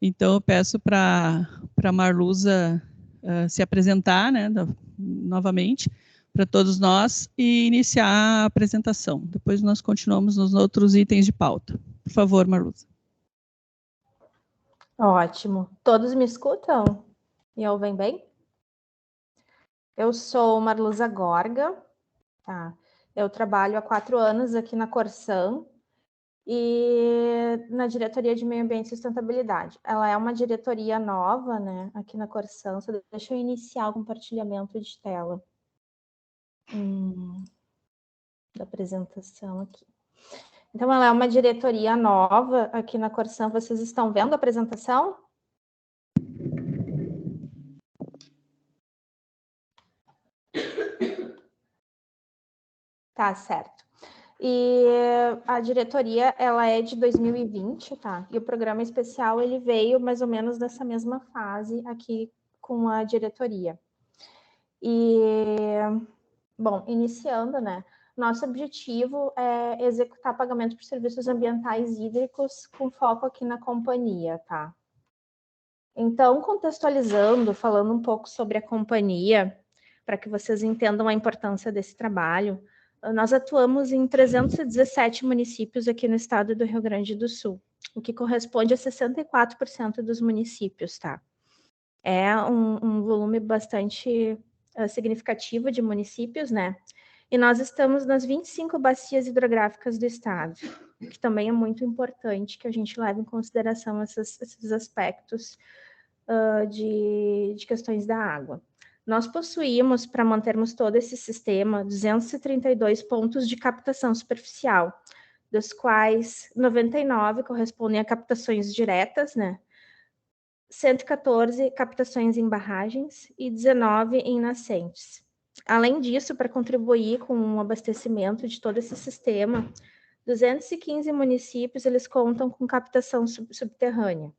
Então, eu peço para a Marluza se apresentar, né, novamente, para todos nós e iniciar a apresentação. Depois nós continuamos nos outros itens de pauta. Por favor, Marluza. Ótimo. Todos me escutam? Me ouvem bem? Eu sou Marluza Gorga, tá? Eu trabalho há 4 anos aqui na Corsan e na diretoria de Meio Ambiente e Sustentabilidade. Ela é uma diretoria nova, né, aqui na Corsan. Só deixa eu iniciar o compartilhamento de tela da apresentação aqui. Então, ela é uma diretoria nova aqui na Corsan. Vocês estão vendo a apresentação? Tá, certo. E a diretoria, ela é de 2020, tá? E o programa especial, ele veio mais ou menos nessa mesma fase aqui com a diretoria. E, bom, iniciando, né? Nosso objetivo é executar pagamento por serviços ambientais hídricos com foco aqui na companhia, tá? Então, contextualizando, falando um pouco sobre a companhia, para que vocês entendam a importância desse trabalho, nós atuamos em 317 municípios aqui no estado do Rio Grande do Sul, o que corresponde a 64% dos municípios, tá? É um volume bastante significativo de municípios, né? E nós estamos nas 25 bacias hidrográficas do estado, que também é muito importante que a gente leve em consideração esses aspectos de questões da água. Nós possuímos, para mantermos todo esse sistema, 232 pontos de captação superficial, dos quais 99 correspondem a captações diretas, né? 114 captações em barragens e 19 em nascentes. Além disso, para contribuir com o abastecimento de todo esse sistema, 215 municípios eles contam com captação subterrânea.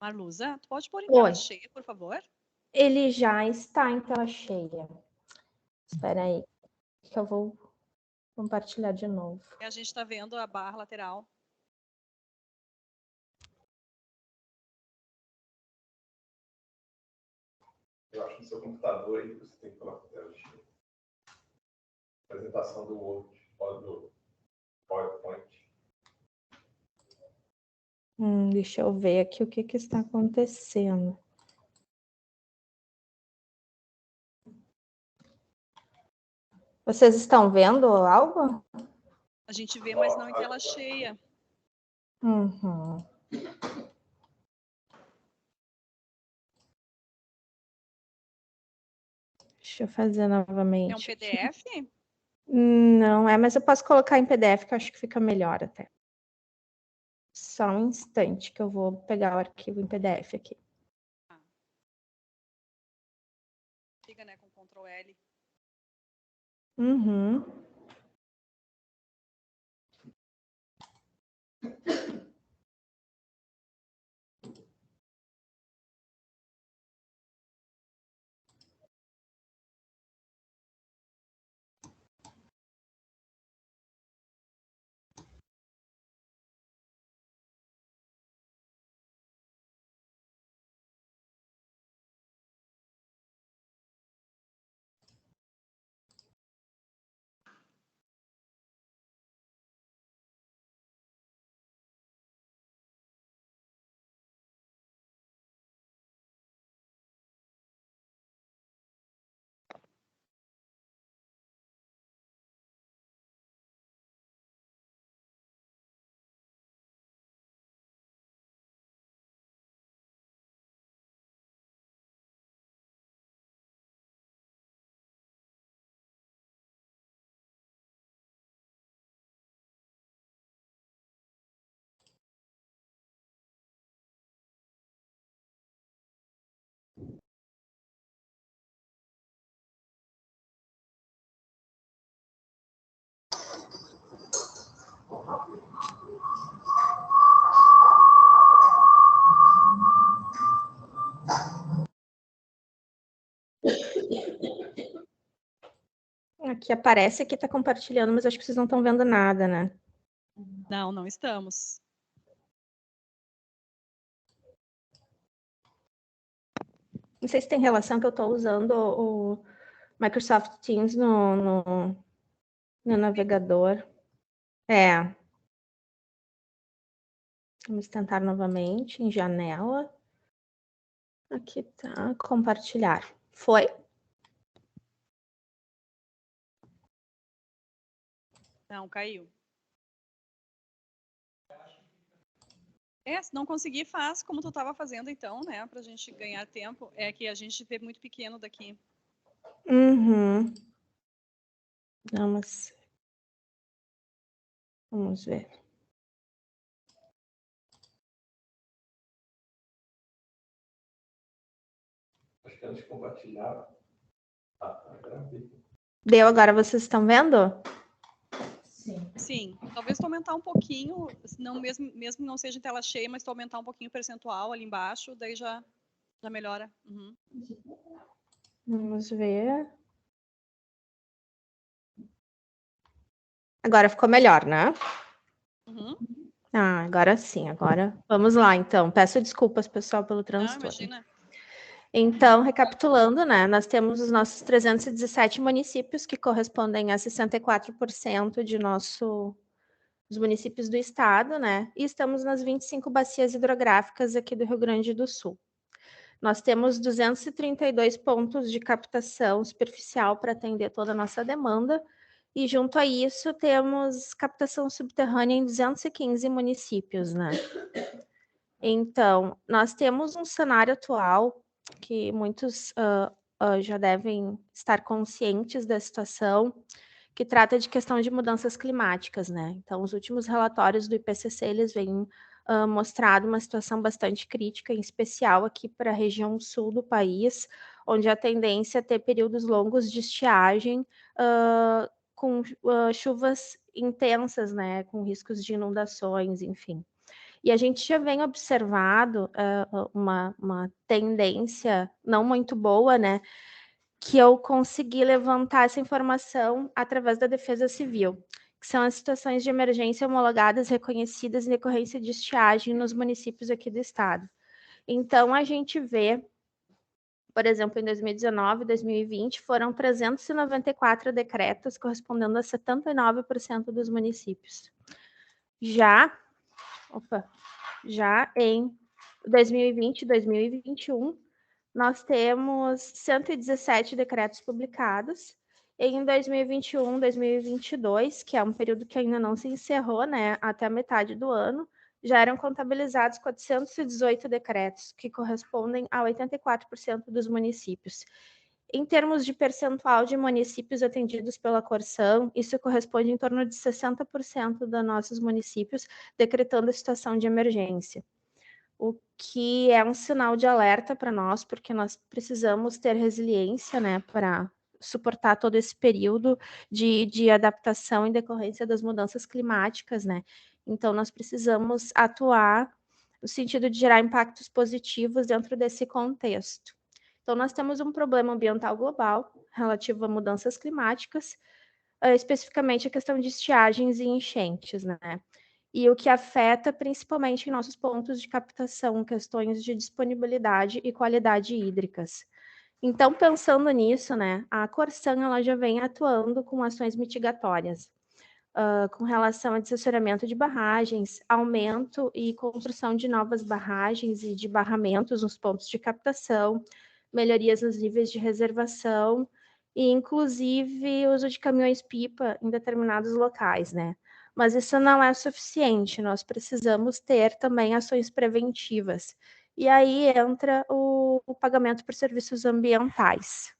Marluza, tu pode pôr em tela cheia, por favor? Ele já está em tela cheia. Espera aí, que eu vou compartilhar de novo. A gente está vendo a barra lateral. Eu acho que no seu computador aí você tem que colocar a tela cheia. Apresentação do Word, do PowerPoint. Deixa eu ver aqui o que está acontecendo. Vocês estão vendo algo? A gente vê, mas não em tela cheia. Uhum. Deixa eu fazer novamente. É um PDF? Não, mas eu posso colocar em PDF, que eu acho que fica melhor até. Só um instante que eu vou pegar o arquivo em PDF aqui. Fica, né, com Ctrl L. Uhum. Aqui aparece que está compartilhando, mas acho que vocês não estão vendo nada, né? Não, não estamos. Não sei se tem relação que eu estou usando o Microsoft Teams no navegador. Vamos tentar novamente em janela. Aqui tá, compartilhar. Foi? Não, caiu. Se não conseguir, faz como tu estava fazendo então, né? Pra gente ganhar tempo. É que a gente vê muito pequeno daqui. Uhum. Vamos ver. Acho que antes de compartilhar. Gravei. Deu agora, vocês estão vendo? Sim. Talvez tu aumentar um pouquinho, não, mesmo que não seja em tela cheia, mas tu aumentar um pouquinho o percentual ali embaixo, daí já melhora. Uhum. Vamos ver. Agora ficou melhor, né? Uhum. Agora sim, agora vamos lá, então. Peço desculpas, pessoal, pelo Não, transtorno. imagina. Então, recapitulando, né? Nós temos os nossos 317 municípios, que correspondem a 64% dos municípios do estado, né? E estamos nas 25 bacias hidrográficas aqui do Rio Grande do Sul. Nós temos 232 pontos de captação superficial para atender toda a nossa demanda, e junto a isso temos captação subterrânea em 215 municípios, né? Então, nós temos um cenário atual que muitos já devem estar conscientes da situação, que trata de questão de mudanças climáticas, né? Então, os últimos relatórios do IPCC, eles vêm mostrado uma situação bastante crítica, em especial aqui para a região sul do país, onde a tendência é ter períodos longos de estiagem com chuvas intensas, né? Com riscos de inundações, enfim. E a gente já vem observado uma tendência não muito boa, né? Que eu consegui levantar essa informação através da Defesa Civil, que são as situações de emergência homologadas, reconhecidas em decorrência de estiagem nos municípios aqui do estado. Então, a gente vê, por exemplo, em 2019 e 2020, foram 394 decretos, correspondendo a 79% dos municípios. Já em 2020 e 2021, nós temos 117 decretos publicados. Em 2021, 2022, que é um período que ainda não se encerrou, né, até a metade do ano, já eram contabilizados 418 decretos, que correspondem a 84% dos municípios. Em termos de percentual de municípios atendidos pela Corsan, isso corresponde em torno de 60% dos nossos municípios decretando a situação de emergência, o que é um sinal de alerta para nós, porque nós precisamos ter resiliência, né, para suportar todo esse período de adaptação em decorrência das mudanças climáticas, né? Então, nós precisamos atuar no sentido de gerar impactos positivos dentro desse contexto. Então, nós temos um problema ambiental global relativo a mudanças climáticas, especificamente a questão de estiagens e enchentes, né? E o que afeta principalmente em nossos pontos de captação, questões de disponibilidade e qualidade hídricas. Então, pensando nisso, né, a Corsan ela já vem atuando com ações mitigatórias, com relação a assessoramento de barragens, aumento e construção de novas barragens e de barramentos nos pontos de captação, melhorias nos níveis de reservação e, inclusive, uso de caminhões-pipa em determinados locais, né? Mas isso não é suficiente, nós precisamos ter também ações preventivas. E aí entra o pagamento por serviços ambientais.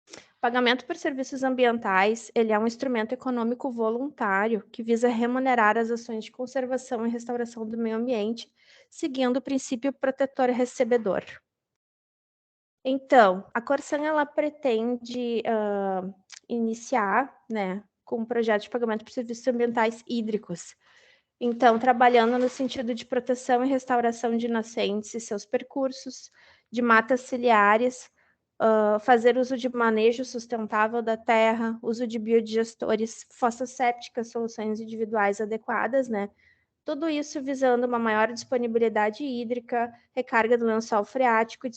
O pagamento por serviços ambientais, ele é um instrumento econômico voluntário que visa remunerar as ações de conservação e restauração do meio ambiente, seguindo o princípio protetor e recebedor. Então, a Corsan ela pretende iniciar, né, com um projeto de pagamento por serviços ambientais hídricos. Então, trabalhando no sentido de proteção e restauração de nascentes e seus percursos, de matas ciliares, fazer uso de manejo sustentável da terra, uso de biodigestores, fossas sépticas, soluções individuais adequadas, né, Tudo isso visando uma maior disponibilidade hídrica, recarga do lençol freático,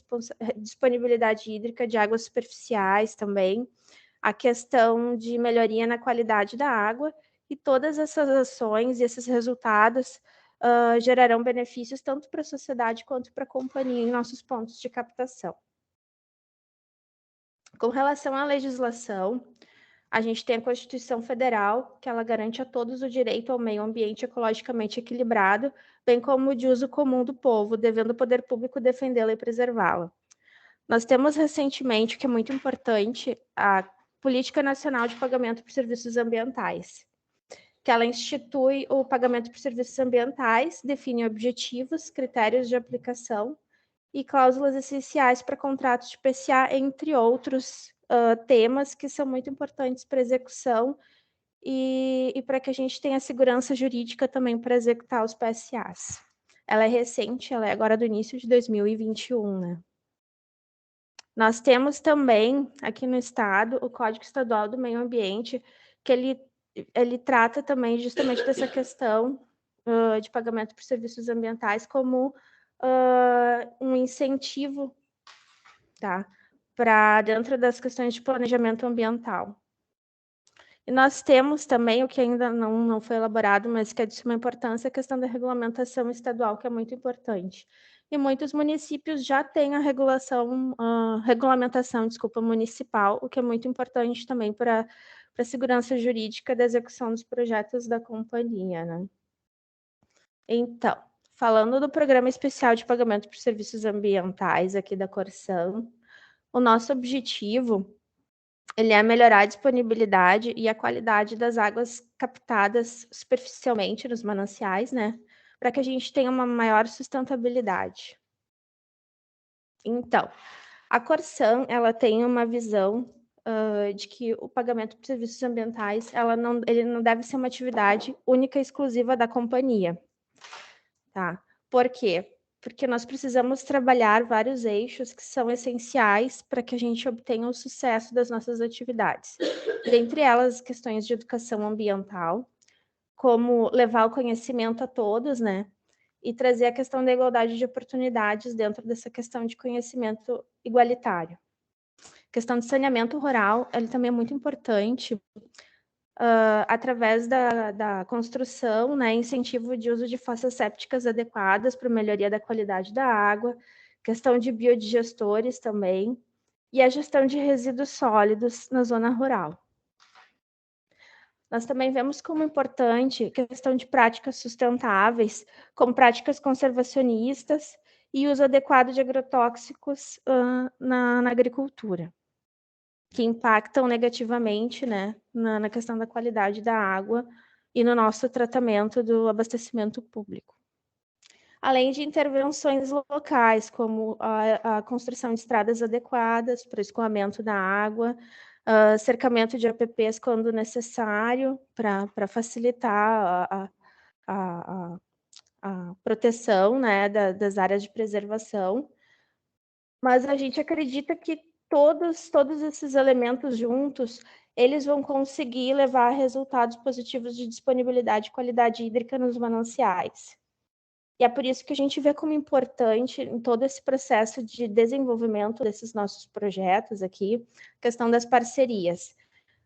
disponibilidade hídrica de águas superficiais também, a questão de melhoria na qualidade da água, e todas essas ações e esses resultados gerarão benefícios tanto para a sociedade quanto para a companhia em nossos pontos de captação. Com relação à legislação, a gente tem a Constituição Federal, que ela garante a todos o direito ao meio ambiente ecologicamente equilibrado, bem como o de uso comum do povo, devendo o poder público defendê-la e preservá-la. Nós temos recentemente, o que é muito importante, a Política Nacional de Pagamento por Serviços Ambientais, que ela institui o pagamento por serviços ambientais, define objetivos, critérios de aplicação e cláusulas essenciais para contratos de PCA, entre outros temas que são muito importantes para a execução e para que a gente tenha segurança jurídica também para executar os PSAs. Ela é recente, ela é agora do início de 2021, né? Nós temos também, aqui no Estado, o Código Estadual do Meio Ambiente, que ele trata também justamente dessa questão de pagamento por serviços ambientais como um incentivo, tá, para dentro das questões de planejamento ambiental. E nós temos também, o que ainda não foi elaborado, mas que é de suma importância, a questão da regulamentação estadual, que é muito importante. E muitos municípios já têm a regulamentação municipal, o que é muito importante também para a segurança jurídica da execução dos projetos da companhia, né? Então, falando do Programa Especial de Pagamento por Serviços Ambientais aqui da Corsan, o nosso objetivo ele é melhorar a disponibilidade e a qualidade das águas captadas superficialmente nos mananciais, né? Para que a gente tenha uma maior sustentabilidade. Então, a Corsan, ela tem uma visão de que o pagamento por serviços ambientais, ele não deve ser uma atividade única e exclusiva da companhia. Tá? Por quê? Porque nós precisamos trabalhar vários eixos que são essenciais para que a gente obtenha o sucesso das nossas atividades. Dentre elas, questões de educação ambiental, como levar o conhecimento a todos, né? E trazer a questão da igualdade de oportunidades dentro dessa questão de conhecimento igualitário. A questão de saneamento rural, ele também é muito importante, através da construção, né, incentivo de uso de fossas sépticas adequadas para melhoria da qualidade da água, questão de biodigestores também, e a gestão de resíduos sólidos na zona rural. Nós também vemos como importante a questão de práticas sustentáveis, como práticas conservacionistas e uso adequado de agrotóxicos na agricultura, que impactam negativamente, né, na questão da qualidade da água e no nosso tratamento do abastecimento público. Além de intervenções locais, como a construção de estradas adequadas para o escoamento da água, cercamento de APPs quando necessário, para facilitar a proteção, né, das áreas de preservação. Mas a gente acredita que todos esses elementos juntos, eles vão conseguir levar a resultados positivos de disponibilidade e qualidade hídrica nos mananciais. E é por isso que a gente vê como importante em todo esse processo de desenvolvimento desses nossos projetos aqui, a questão das parcerias.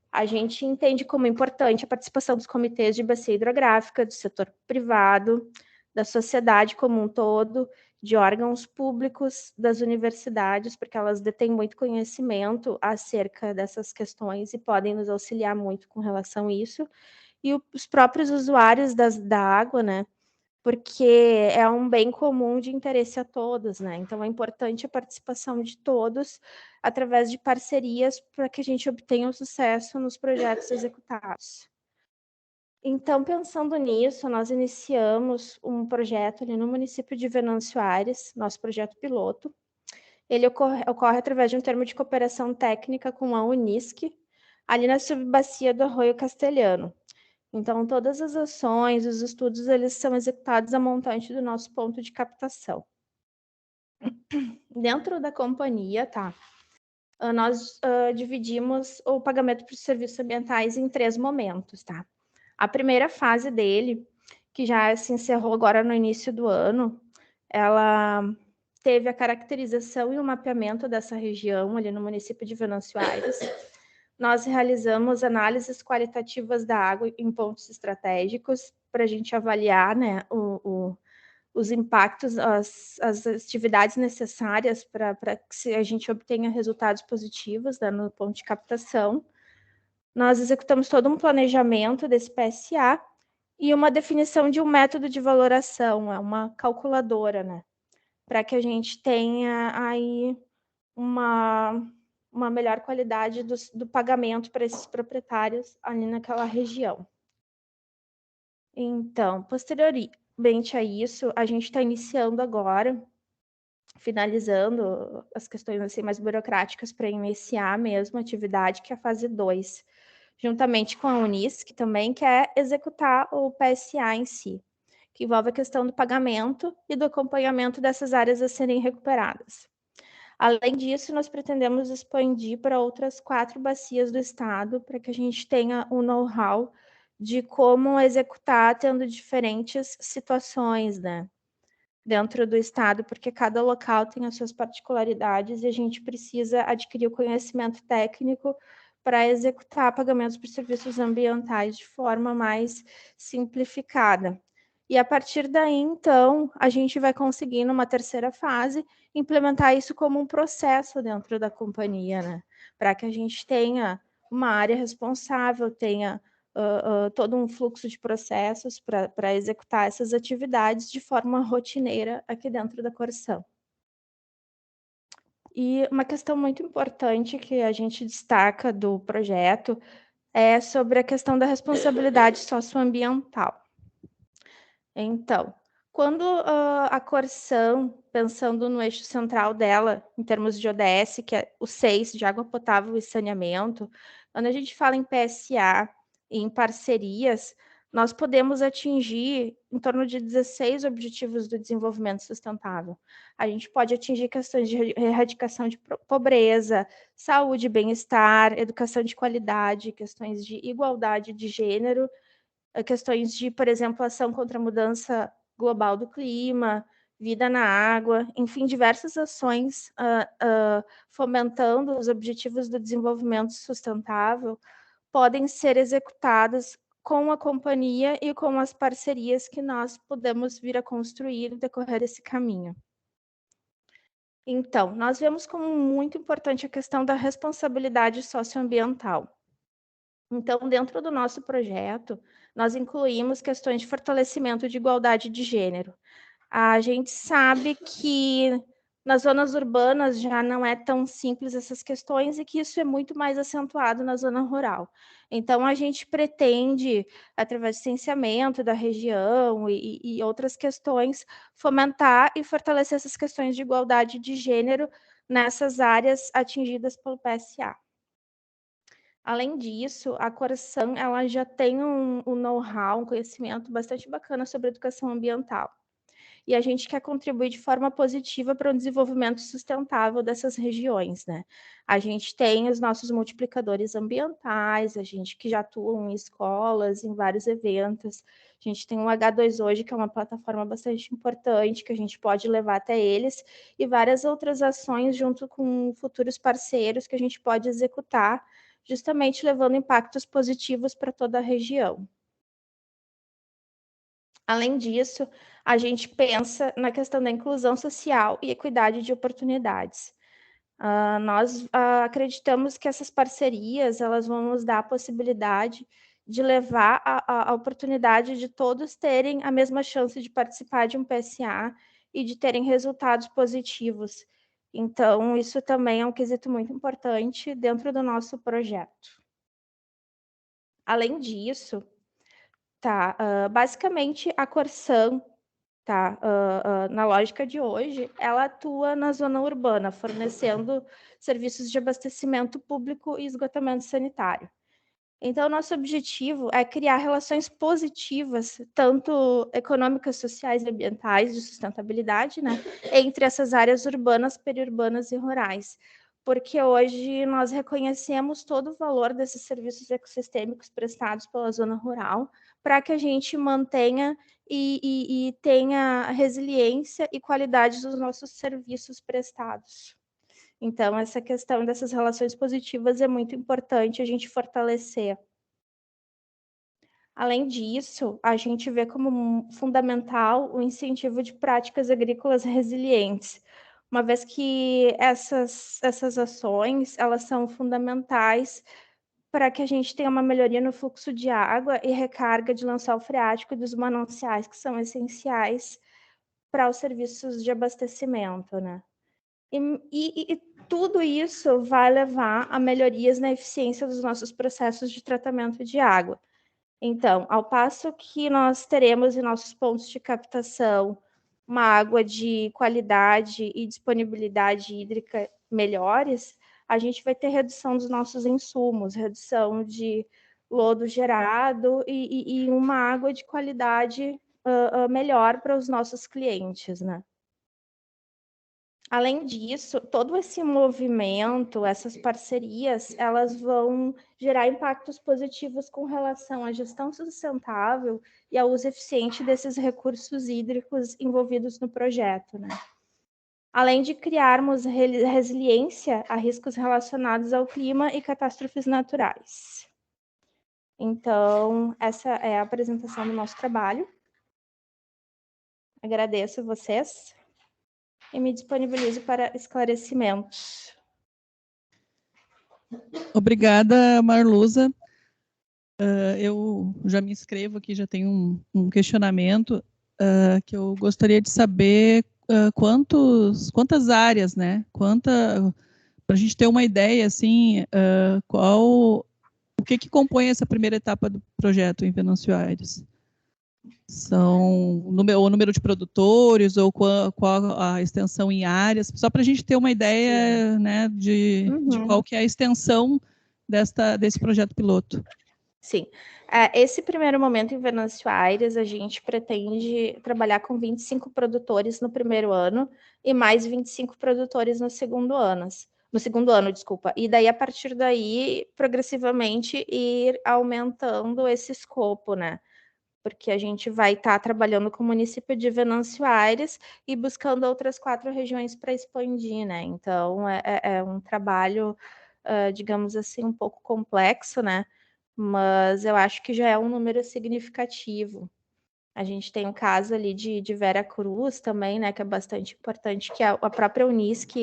A gente entende como importante a participação dos comitês de bacia hidrográfica, do setor privado, da sociedade como um todo, de órgãos públicos, das universidades, porque elas detêm muito conhecimento acerca dessas questões e podem nos auxiliar muito com relação a isso, e os próprios usuários da água, né? Porque é um bem comum de interesse a todos, né? Então é importante a participação de todos através de parcerias para que a gente obtenha o sucesso nos projetos executados. Então, pensando nisso, nós iniciamos um projeto ali no município de Venâncio Aires, nosso projeto piloto. Ele ocorre através de um termo de cooperação técnica com a Unisc, ali na subbacia do Arroio Castelhano. Então, todas as ações, os estudos, eles são executados a montante do nosso ponto de captação. Dentro da companhia, tá? Nós dividimos o pagamento por serviços ambientais em 3 momentos, tá? A primeira fase dele, que já se encerrou agora no início do ano, ela teve a caracterização e o mapeamento dessa região ali no município de Venâncio Aires. Nós realizamos análises qualitativas da água em pontos estratégicos para a gente avaliar, né, os impactos, as atividades necessárias para que a gente obtenha resultados positivos, né, no ponto de captação. Nós executamos todo um planejamento desse PSA e uma definição de um método de valoração, é uma calculadora, né, para que a gente tenha aí uma melhor qualidade do pagamento para esses proprietários ali naquela região. Então, posteriormente a isso, a gente está iniciando agora, finalizando as questões assim, mais burocráticas para iniciar mesmo a atividade, que é a fase 2, juntamente com a Unis, que também quer executar o PSA em si, que envolve a questão do pagamento e do acompanhamento dessas áreas a serem recuperadas. Além disso, nós pretendemos expandir para outras 4 bacias do estado, para que a gente tenha um know-how de como executar, tendo diferentes situações, né, dentro do estado, porque cada local tem as suas particularidades e a gente precisa adquirir o conhecimento técnico para executar pagamentos por serviços ambientais de forma mais simplificada. E a partir daí, então, a gente vai conseguir, numa terceira fase, implementar isso como um processo dentro da companhia, né? Para que a gente tenha uma área responsável, tenha todo um fluxo de processos para executar essas atividades de forma rotineira aqui dentro da Corção. E uma questão muito importante que a gente destaca do projeto é sobre a questão da responsabilidade socioambiental. Então, quando a Corção, pensando no eixo central dela, em termos de ODS, que é o 6, de água potável e saneamento, quando a gente fala em PSA e em parcerias, nós podemos atingir em torno de 16 objetivos do desenvolvimento sustentável. A gente pode atingir questões de erradicação de pobreza, saúde, bem-estar, educação de qualidade, questões de igualdade de gênero, questões de, por exemplo, ação contra a mudança global do clima, vida na água, enfim, diversas ações fomentando os objetivos do desenvolvimento sustentável podem ser executadas com a companhia e com as parcerias que nós podemos vir a construir no decorrer desse caminho. Então, nós vemos como muito importante a questão da responsabilidade socioambiental. Então, dentro do nosso projeto, nós incluímos questões de fortalecimento de igualdade de gênero. A gente sabe que nas zonas urbanas já não é tão simples essas questões e que isso é muito mais acentuado na zona rural. Então, a gente pretende, através do licenciamento da região e outras questões, fomentar e fortalecer essas questões de igualdade de gênero nessas áreas atingidas pelo PSA. Além disso, a Corção ela já tem um know-how, um conhecimento bastante bacana sobre educação ambiental. E a gente quer contribuir de forma positiva para o desenvolvimento sustentável dessas regiões, né? A gente tem os nossos multiplicadores ambientais, a gente que já atua em escolas, em vários eventos. A gente tem o H2 hoje, que é uma plataforma bastante importante, que a gente pode levar até eles, e várias outras ações junto com futuros parceiros que a gente pode executar, justamente levando impactos positivos para toda a região. Além disso, a gente pensa na questão da inclusão social e equidade de oportunidades. Nós acreditamos que essas parcerias elas vão nos dar a possibilidade de levar a oportunidade de todos terem a mesma chance de participar de um PSA e de terem resultados positivos. Então, isso também é um quesito muito importante dentro do nosso projeto. Além disso, basicamente a Corção, na lógica de hoje, ela atua na zona urbana, fornecendo serviços de abastecimento público e esgotamento sanitário. Então, nosso objetivo é criar relações positivas, tanto econômicas, sociais e ambientais, de sustentabilidade, né, entre essas áreas urbanas, periurbanas e rurais. Porque hoje nós reconhecemos todo o valor desses serviços ecossistêmicos prestados pela zona rural para que a gente mantenha e tenha resiliência e qualidade dos nossos serviços prestados. Então, essa questão dessas relações positivas é muito importante a gente fortalecer. Além disso, a gente vê como fundamental o incentivo de práticas agrícolas resilientes, uma vez que essas ações, elas são fundamentais para que a gente tenha uma melhoria no fluxo de água e recarga de lençol freático e dos mananciais, que são essenciais para os serviços de abastecimento, né? E tudo isso vai levar a melhorias na eficiência dos nossos processos de tratamento de água. Então, ao passo que nós teremos em nossos pontos de captação uma água de qualidade e disponibilidade hídrica melhores, a gente vai ter redução dos nossos insumos, redução de lodo gerado e uma água de qualidade melhor para os nossos clientes, né? Além disso, todo esse movimento, essas parcerias, elas vão gerar impactos positivos com relação à gestão sustentável e ao uso eficiente desses recursos hídricos envolvidos no projeto, né? Além de criarmos resiliência a riscos relacionados ao clima e catástrofes naturais. Então, essa é a apresentação do nosso trabalho. Agradeço vocês e me disponibilizo para esclarecimentos. Obrigada, Marluza. Eu já me inscrevo aqui, já tenho um questionamento que eu gostaria de saber quantas áreas, né? Para a gente ter uma ideia, assim, o que compõe essa primeira etapa do projeto em Venâncio Aires? São o número de produtores ou qual a extensão em áreas, só para a gente ter uma ideia, né, de qual que é a extensão desse projeto piloto. Sim. Esse primeiro momento em Venâncio Aires, a gente pretende trabalhar com 25 produtores no primeiro ano e mais 25 produtores no segundo ano. No segundo ano, desculpa. E daí, a partir daí, progressivamente, ir aumentando esse escopo, né? Porque a gente vai estar trabalhando com o município de Venâncio Aires e buscando outras 4 regiões para expandir, né? Então, é um trabalho, digamos assim, um pouco complexo, né? Mas eu acho que já é um número significativo. A gente tem o caso ali de Vera Cruz também, né, que é bastante importante, que a própria Unisc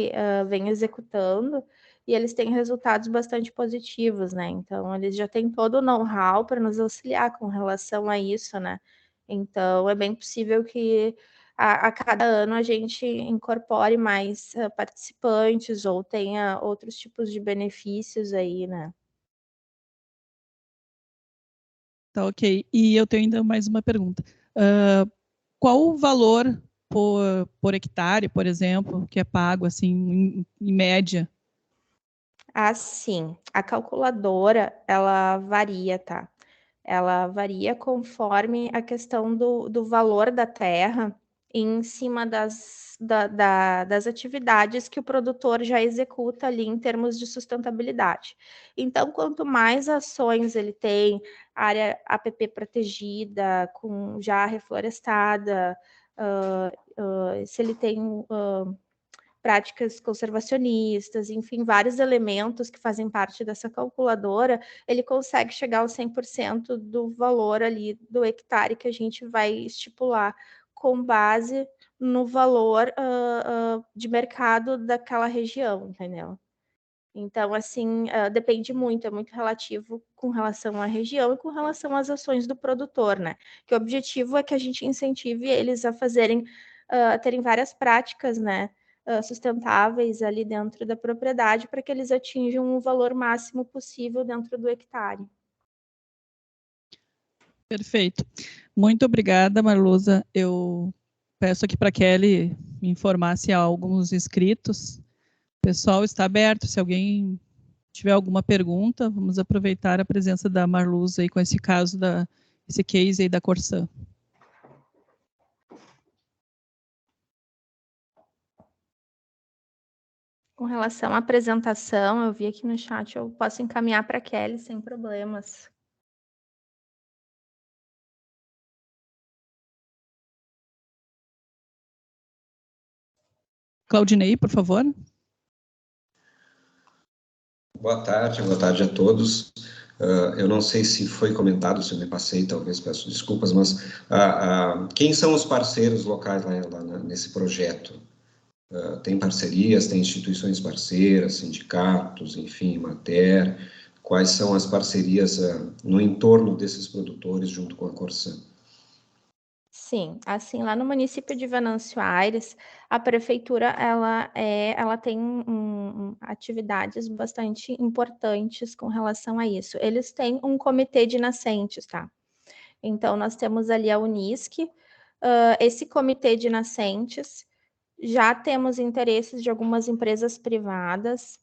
vem executando, e eles têm resultados bastante positivos, né? Então, eles já têm todo o know-how para nos auxiliar com relação a isso, né? Então, é bem possível que a cada ano a gente incorpore mais participantes ou tenha outros tipos de benefícios aí, né? Tá, ok. E eu tenho ainda mais uma pergunta. Qual o valor por hectare, por exemplo, que é pago, assim, em média? Sim. A calculadora, ela varia, tá? Ela varia conforme a questão do valor da terra em cima das atividades que o produtor já executa ali em termos de sustentabilidade. Então, quanto mais ações ele tem, área APP protegida, com já reflorestada, se ele tem práticas conservacionistas, enfim, vários elementos que fazem parte dessa calculadora, ele consegue chegar ao 100% do valor ali do hectare que a gente vai estipular com base no valor de mercado daquela região, entendeu? Então, assim, depende muito, é muito relativo com relação à região e com relação às ações do produtor, né? Que o objetivo é que a gente incentive eles a fazerem, a terem várias práticas, né? Sustentáveis ali dentro da propriedade para que eles atinjam o valor máximo possível dentro do hectare. Perfeito. Muito obrigada, Marluza. Eu peço aqui para a Kelly me informar se há alguns inscritos. O pessoal está aberto. Se alguém tiver alguma pergunta, vamos aproveitar a presença da Marluza aí com esse caso, esse case aí da Corsã. Com relação à apresentação, eu vi aqui no chat, eu posso encaminhar para a Kelly sem problemas. Claudinei, por favor. Boa tarde a todos. Eu não sei se foi comentado, se eu me passei, talvez, peço desculpas, mas quem são os parceiros locais lá nesse projeto? Tem parcerias, tem instituições parceiras, sindicatos, enfim, Mater. Quais são as parcerias no entorno desses produtores junto com a Corsã? Sim, assim, lá no município de Venâncio Aires, a prefeitura, ela tem atividades bastante importantes com relação a isso. Eles têm um comitê de nascentes, tá? Então, nós temos ali a Unisc, esse comitê de nascentes, já temos interesses de algumas empresas privadas,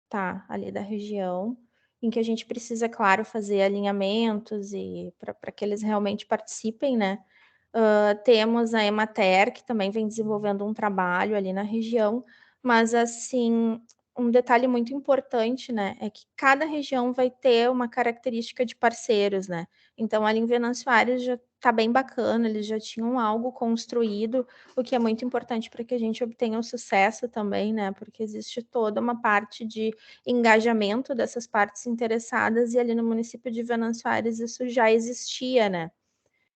tá, ali da região, em que a gente precisa, claro, fazer alinhamentos e para que eles realmente participem, né? Temos a Emater, que também vem desenvolvendo um trabalho ali na região, mas, assim, um detalhe muito importante, né, é que cada região vai ter uma característica de parceiros, né? Então, ali em Venâncio Aires já está bem bacana, eles já tinham algo construído, o que é muito importante para que a gente obtenha o sucesso também, né? Porque existe toda uma parte de engajamento dessas partes interessadas, e ali no município de Venâncio Aires isso já existia, né?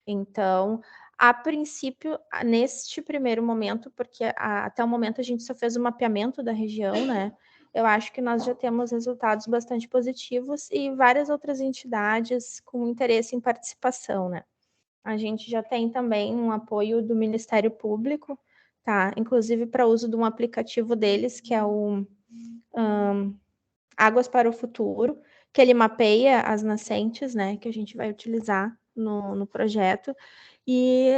Então, a princípio, neste primeiro momento, porque até o momento a gente só fez o mapeamento da região, né? Eu acho que nós já temos resultados bastante positivos e várias outras entidades com interesse em participação, né? A gente já tem também um apoio do Ministério Público, tá? Inclusive para uso de um aplicativo deles, que é o Águas para o Futuro, que ele mapeia as nascentes, né? Que a gente vai utilizar no projeto. E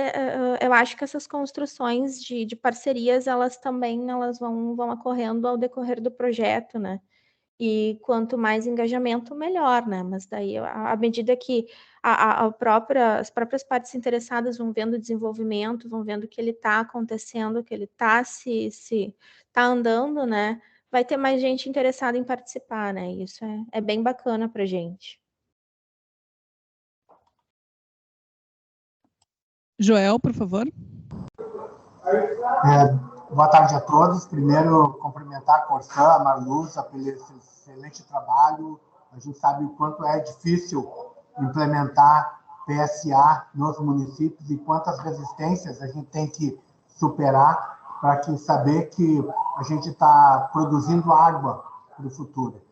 eu acho que essas construções de parcerias, elas vão ocorrendo ao decorrer do projeto, né? E quanto mais engajamento, melhor, né? Mas daí, à medida que as próprias partes interessadas vão vendo o desenvolvimento, vão vendo que ele está acontecendo, que ele está tá andando, né? Vai ter mais gente interessada em participar, né? Isso é bem bacana para a gente. Joel, por favor. Boa tarde a todos. Primeiro, cumprimentar a Corsã, a Marluza, pelo excelente trabalho. A gente sabe o quanto é difícil implementar PSA nos municípios e quantas resistências a gente tem que superar para saber que a gente está produzindo água para o futuro.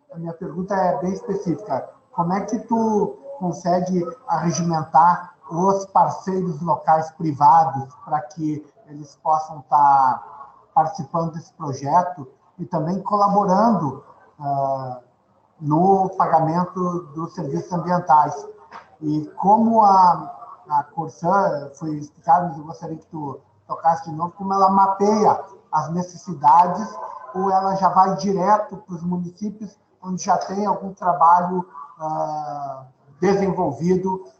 A minha pergunta é bem específica. Como é que tu consegue arregimentar os parceiros locais privados para que eles possam estar participando desse projeto e também colaborando no pagamento dos serviços ambientais? E como a Corsã foi explicado, mas eu gostaria que tu tocasse de novo, como ela mapeia as necessidades, ou ela já vai direto para os municípios onde já tem algum trabalho desenvolvido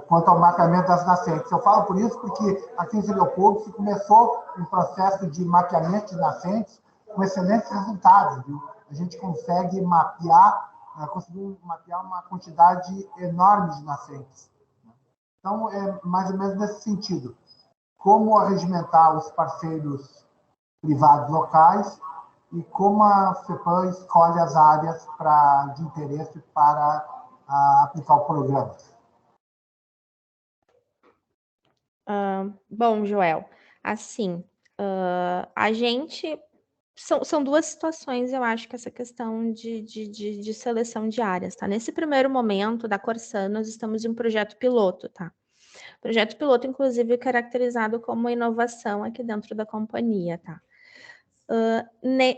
quanto ao mapeamento das nascentes. Eu falo por isso porque aqui em São Leopoldo se começou um processo de mapeamento de nascentes com excelentes resultados, viu? A gente conseguiu mapear uma quantidade enorme de nascentes. Então, é mais ou menos nesse sentido. Como arregimentar os parceiros privados locais e como a FEPAM escolhe as áreas de interesse para aplicar o programa. Bom, Joel, assim, a gente... São duas situações, eu acho, que essa questão de seleção de áreas, tá? Nesse primeiro momento da Corsã, nós estamos em um projeto piloto, tá? Projeto piloto, inclusive, caracterizado como inovação aqui dentro da companhia, tá?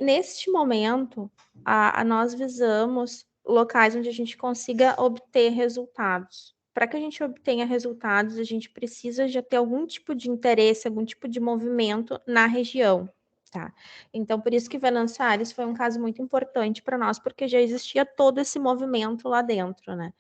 Neste momento, nós visamos locais onde a gente consiga obter resultados. Para que a gente obtenha resultados, a gente precisa já ter algum tipo de interesse, algum tipo de movimento na região, tá? Então, por isso que Venâncio Aires foi um caso muito importante para nós, porque já existia todo esse movimento lá dentro, né?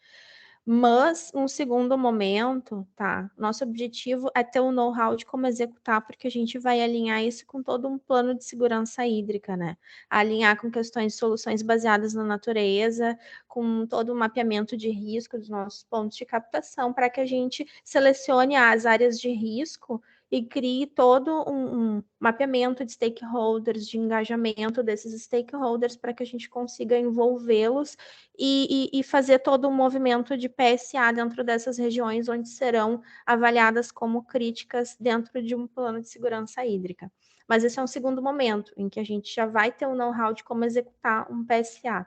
Mas, um segundo momento, tá? Nosso objetivo é ter o know-how de como executar, porque a gente vai alinhar isso com todo um plano de segurança hídrica, né? Alinhar com questões de soluções baseadas na natureza, com todo o mapeamento de risco dos nossos pontos de captação, para que a gente selecione as áreas de risco e crie todo um mapeamento de stakeholders, de engajamento desses stakeholders, para que a gente consiga envolvê-los e fazer todo um movimento de PSA dentro dessas regiões onde serão avaliadas como críticas dentro de um plano de segurança hídrica. Mas esse é um segundo momento, em que a gente já vai ter um know-how de como executar um PSA.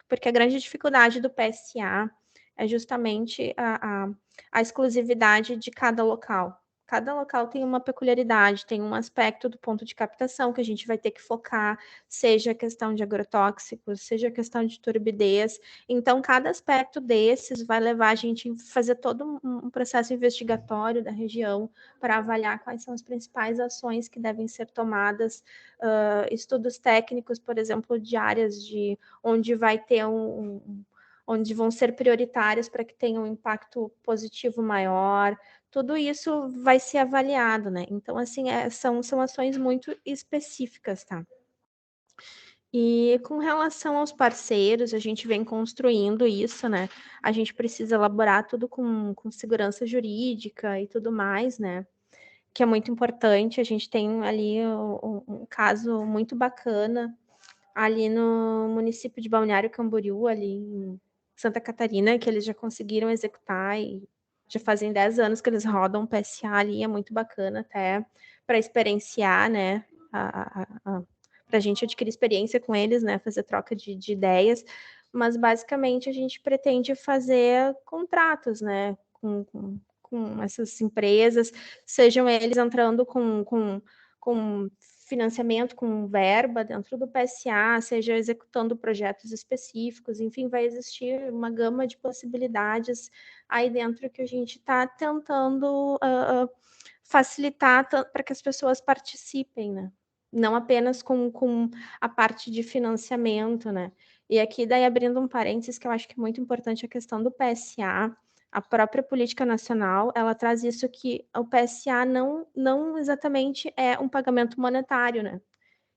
Porque a grande dificuldade do PSA é justamente a exclusividade de cada local. Cada local tem uma peculiaridade, tem um aspecto do ponto de captação que a gente vai ter que focar, seja a questão de agrotóxicos, seja a questão de turbidez. Então, cada aspecto desses vai levar a gente a fazer todo um processo investigatório da região para avaliar quais são as principais ações que devem ser tomadas, estudos técnicos, por exemplo, de áreas onde vai ter onde vão ser prioritárias para que tenham um impacto positivo maior. Tudo isso vai ser avaliado, né? Então, assim, são ações muito específicas, tá? E com relação aos parceiros, a gente vem construindo isso, né? A gente precisa elaborar tudo com segurança jurídica e tudo mais, né? Que é muito importante. A gente tem ali um caso muito bacana ali no município de Balneário Camboriú, ali em Santa Catarina, que eles já conseguiram executar e já fazem 10 anos que eles rodam PSA ali, é muito bacana até para experienciar, né, para a gente adquirir experiência com eles, né, fazer troca de ideias, mas basicamente a gente pretende fazer contratos, né, com essas empresas, sejam eles entrando com financiamento, com verba dentro do PSA, seja executando projetos específicos, enfim, vai existir uma gama de possibilidades aí dentro que a gente está tentando facilitar para que as pessoas participem, né? Não apenas com a parte de financiamento, né? E aqui, daí, abrindo um parênteses, que eu acho que é muito importante a questão do PSA, a própria política nacional, ela traz isso que o PSA não exatamente é um pagamento monetário, né?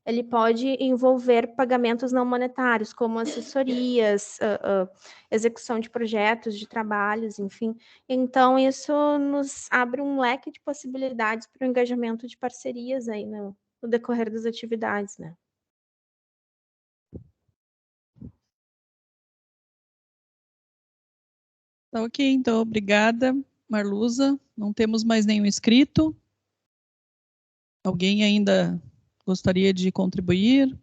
Ele pode envolver pagamentos não monetários, como assessorias, execução de projetos, de trabalhos, enfim. Então, isso nos abre um leque de possibilidades para o engajamento de parcerias aí no decorrer das atividades, né? Tá ok, então, obrigada, Marluza. Não temos mais nenhum inscrito. Alguém ainda gostaria de contribuir?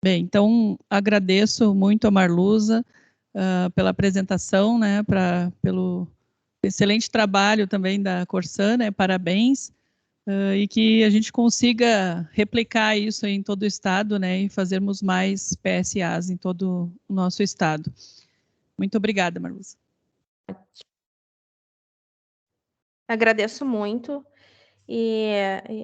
Bem, então, agradeço muito a Marluza pela apresentação, né, pelo excelente trabalho também da Corsan, né, parabéns, e que a gente consiga replicar isso em todo o estado, né, e fazermos mais PSAs em todo o nosso estado. Muito obrigada, Marluza. Agradeço muito e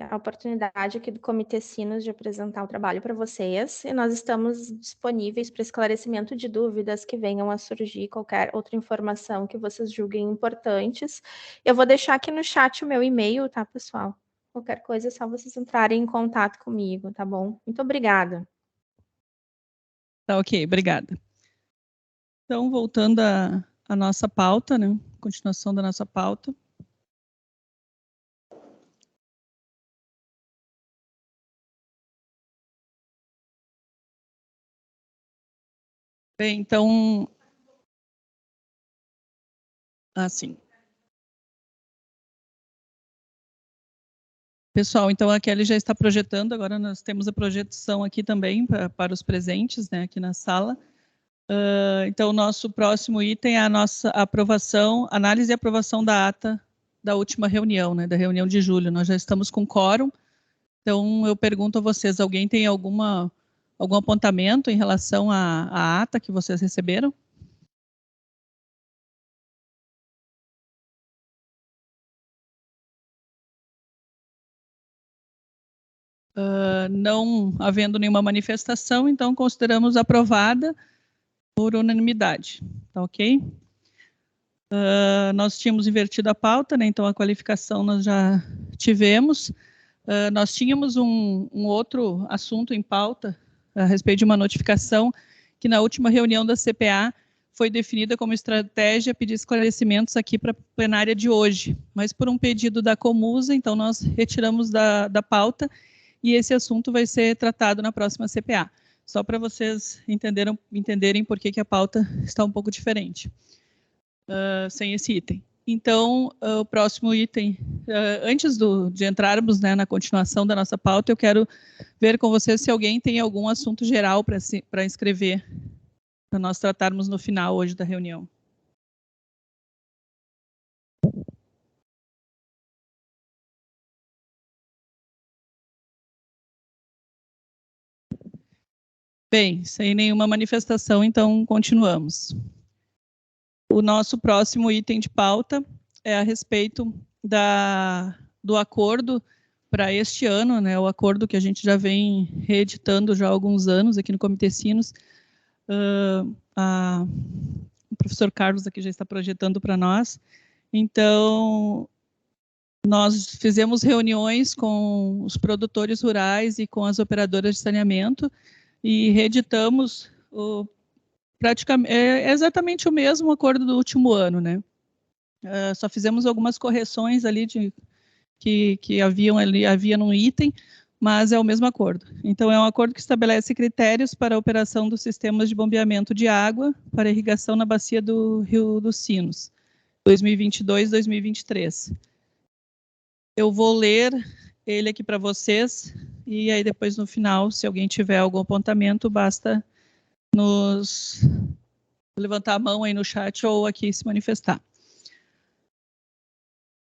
a oportunidade aqui do Comitê Sinos de apresentar o trabalho para vocês. E nós estamos disponíveis para esclarecimento de dúvidas que venham a surgir, qualquer outra informação que vocês julguem importantes. Eu vou deixar aqui no chat o meu e-mail, tá, pessoal? Qualquer coisa é só vocês entrarem em contato comigo, tá bom? Muito obrigada. Tá ok, obrigada. Então, voltando à nossa pauta, né? Continuação da nossa pauta. Bem, então, assim. Pessoal, então a Kelly já está projetando, agora nós temos a projeção aqui também para os presentes, né, aqui na sala. Então, o nosso próximo item é a nossa aprovação, análise e aprovação da ata da última reunião, né, da reunião de julho. Nós já estamos com quórum, então eu pergunto a vocês, alguém tem algum apontamento em relação à ata que vocês receberam? Não havendo nenhuma manifestação, então consideramos aprovada por unanimidade, tá ok? Nós tínhamos invertido a pauta, né? Então a qualificação nós já tivemos. Nós tínhamos um outro assunto em pauta a respeito de uma notificação que na última reunião da CPA foi definida como estratégia pedir esclarecimentos aqui para a plenária de hoje, mas por um pedido da Comusa, então nós retiramos da pauta e esse assunto vai ser tratado na próxima CPA. Só para vocês entenderem por que a pauta está um pouco diferente, sem esse item. Então, o próximo item, antes de entrarmos, né, na continuação da nossa pauta, eu quero ver com vocês se alguém tem algum assunto geral para inscrever, para nós tratarmos no final hoje da reunião. Bem, sem nenhuma manifestação, então continuamos. O nosso próximo item de pauta é a respeito do acordo para este ano, né, o acordo que a gente já vem reeditando já há alguns anos aqui no Comitê Sinos. O professor Carlos aqui já está projetando para nós. Então, nós fizemos reuniões com os produtores rurais e com as operadoras de saneamento e reeditamos praticamente exatamente o mesmo acordo do último ano, né? Só fizemos algumas correções ali que havia num item, mas é o mesmo acordo. Então, é um acordo que estabelece critérios para a operação dos sistemas de bombeamento de água para irrigação na bacia do Rio dos Sinos, 2022-2023. Eu vou ler ele aqui para vocês, e aí depois, no final, se alguém tiver algum apontamento, basta nos levantar a mão aí no chat ou aqui se manifestar.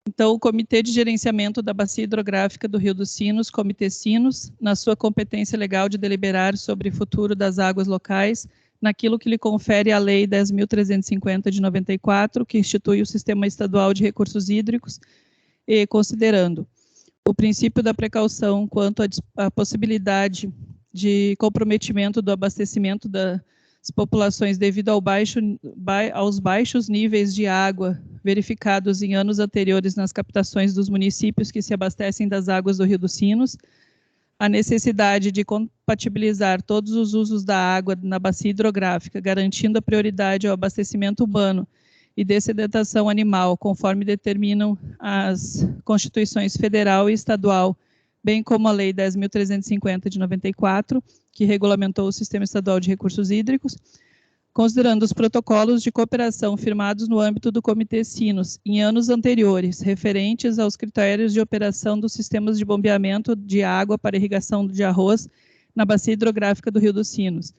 Então, o Comitê de Gerenciamento da Bacia Hidrográfica do Rio dos Sinos, Comitê Sinos, na sua competência legal de deliberar sobre o futuro das águas locais, naquilo que lhe confere a Lei 10.350 de 94, que institui o Sistema Estadual de Recursos Hídricos, e considerando o princípio da precaução quanto à possibilidade de comprometimento do abastecimento das populações devido aos baixos níveis de água verificados em anos anteriores nas captações dos municípios que se abastecem das águas do Rio dos Sinos, a necessidade de compatibilizar todos os usos da água na bacia hidrográfica, garantindo a prioridade ao abastecimento humano e dessedentação animal, conforme determinam as Constituições Federal e Estadual, bem como a Lei 10.350 de 94, que regulamentou o Sistema Estadual de Recursos Hídricos, considerando os protocolos de cooperação firmados no âmbito do Comitê Sinos em anos anteriores, referentes aos critérios de operação dos sistemas de bombeamento de água para irrigação de arroz na bacia hidrográfica do Rio dos Sinos.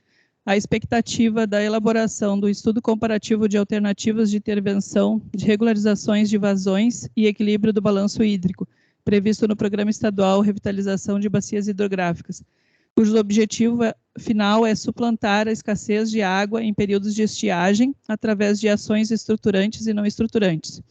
A expectativa da elaboração do estudo comparativo de alternativas de intervenção de regularizações de vazões e equilíbrio do balanço hídrico, previsto no Programa Estadual Revitalização de Bacias Hidrográficas, cujo objetivo final é suplantar a escassez de água em períodos de estiagem através de ações estruturantes e não estruturantes.